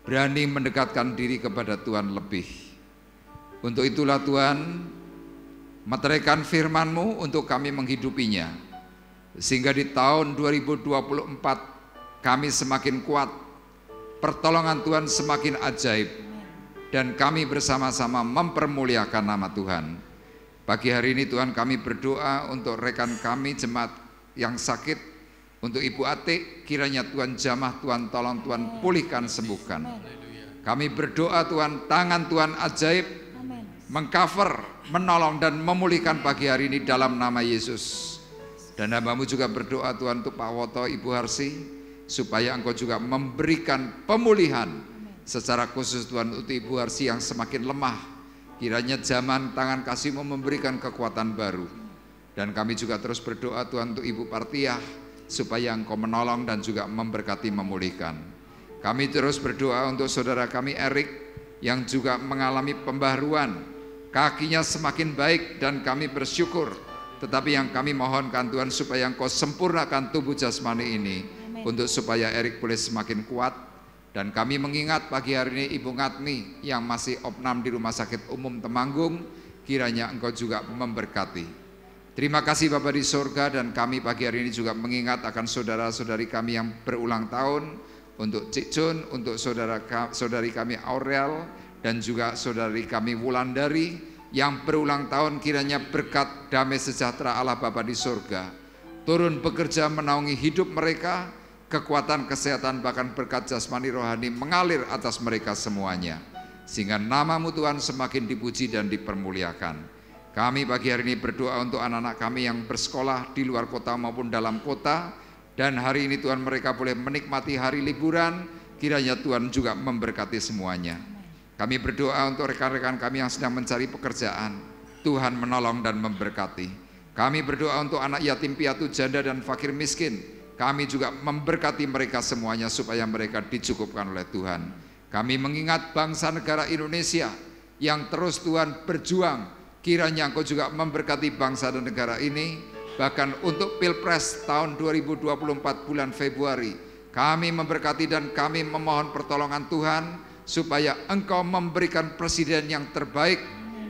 Speaker 2: berani mendekatkan diri kepada Tuhan lebih. Untuk itulah Tuhan, meteraikan firman-Mu untuk kami menghidupinya, sehingga di tahun 2024 kami semakin kuat, pertolongan Tuhan semakin ajaib, dan kami bersama-sama mempermuliakan nama Tuhan. Pagi hari ini Tuhan kami berdoa untuk rekan kami jemaat yang sakit, untuk Ibu Atik, kiranya Tuhan jamah, Tuhan tolong, Tuhan pulihkan, sembuhkan. Kami berdoa Tuhan, tangan Tuhan ajaib mengcover, menolong dan memulihkan pagi hari ini dalam nama Yesus. Dan hamba-Mu juga berdoa Tuhan untuk Pak Woto, Ibu Harsi, supaya Engkau juga memberikan pemulihan secara khusus Tuhan untuk Ibu Harsi yang semakin lemah. Kiranya zaman tangan kasih-Mu memberikan kekuatan baru. Dan kami juga terus berdoa Tuhan untuk Ibu Partiah, supaya Engkau menolong dan juga memberkati, memulihkan. Kami terus berdoa untuk saudara kami Erik yang juga mengalami pembaharuan. Kakinya semakin baik dan kami bersyukur. Tetapi yang kami mohonkan Tuhan supaya Engkau sempurnakan tubuh jasmani ini. Amen. Untuk supaya Erik boleh semakin kuat. Dan kami mengingat pagi hari ini Ibu Ngatmi yang masih opnam di Rumah Sakit Umum Temanggung. Kiranya Engkau juga memberkati. Terima kasih Bapa di sorga, dan kami pagi hari ini juga mengingat akan saudara-saudari kami yang berulang tahun. Untuk Cik Jun, untuk saudari kami Aurel, dan juga saudari kami Wulandari yang berulang tahun. Kiranya berkat damai sejahtera Allah Bapa di surga turun bekerja menaungi hidup mereka, kekuatan kesehatan bahkan berkat jasmani rohani mengalir atas mereka semuanya, sehingga nama-Mu Tuhan semakin dipuji dan dipermuliakan. Kami pagi hari ini berdoa untuk anak-anak kami yang bersekolah di luar kota maupun dalam kota, dan hari ini Tuhan mereka boleh menikmati hari liburan. Kiranya Tuhan juga memberkati semuanya. Kami berdoa untuk rekan-rekan kami yang sedang mencari pekerjaan, Tuhan menolong dan memberkati. Kami berdoa untuk anak yatim piatu, janda dan fakir miskin. Kami juga memberkati mereka semuanya supaya mereka dicukupkan oleh Tuhan. Kami mengingat bangsa negara Indonesia yang terus Tuhan berjuang. Kiranya Engkau juga memberkati bangsa dan negara ini. Bahkan untuk Pilpres tahun 2024 bulan Februari, kami memberkati dan kami memohon pertolongan Tuhan supaya Engkau memberikan presiden yang terbaik,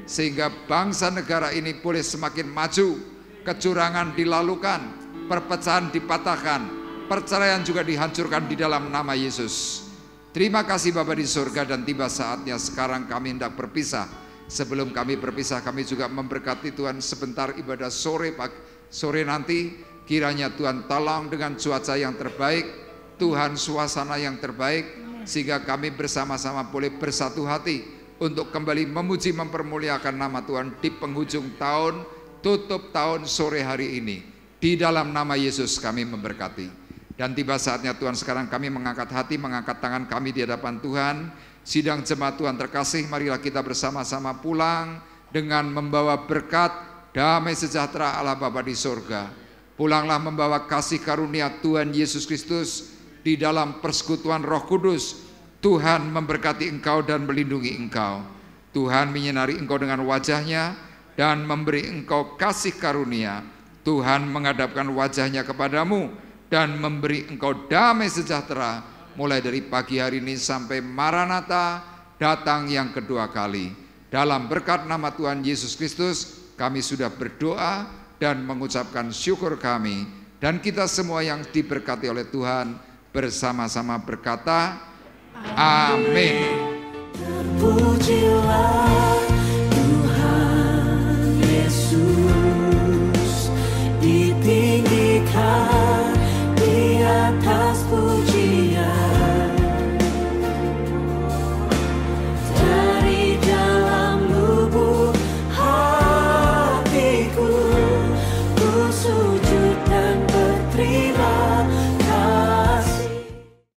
Speaker 2: sehingga bangsa negara ini boleh semakin maju, kecurangan dilalukan, perpecahan dipatahkan, perceraian juga dihancurkan di dalam nama Yesus. Terima kasih Bapa di surga, dan tiba saatnya sekarang kami hendak berpisah. Sebelum kami berpisah, kami juga memberkati Tuhan sebentar ibadah sore nanti. Kiranya Tuhan tolong dengan cuaca yang terbaik, Tuhan suasana yang terbaik, sehingga kami bersama-sama boleh bersatu hati untuk kembali memuji mempermuliakan nama Tuhan di penghujung tahun, tutup tahun sore hari ini. Di dalam nama Yesus kami memberkati. Dan tiba saatnya Tuhan, sekarang kami mengangkat hati, mengangkat tangan kami di hadapan Tuhan. Sidang jemaat Tuhan terkasih, marilah kita bersama-sama pulang dengan membawa berkat, damai sejahtera Allah Bapa di surga. Pulanglah membawa kasih karunia Tuhan Yesus Kristus di dalam persekutuan Roh Kudus. Tuhan memberkati engkau dan melindungi engkau. Tuhan menyinari engkau dengan wajahnya dan memberi engkau kasih karunia. Tuhan menghadapkan wajahnya kepadamu dan memberi engkau damai sejahtera mulai dari pagi hari ini sampai Maranatha datang yang kedua kali. Dalam berkat nama Tuhan Yesus Kristus kami sudah berdoa dan mengucapkan syukur kami, dan kita semua yang diberkati oleh Tuhan bersama-sama berkata amin. Terpujilah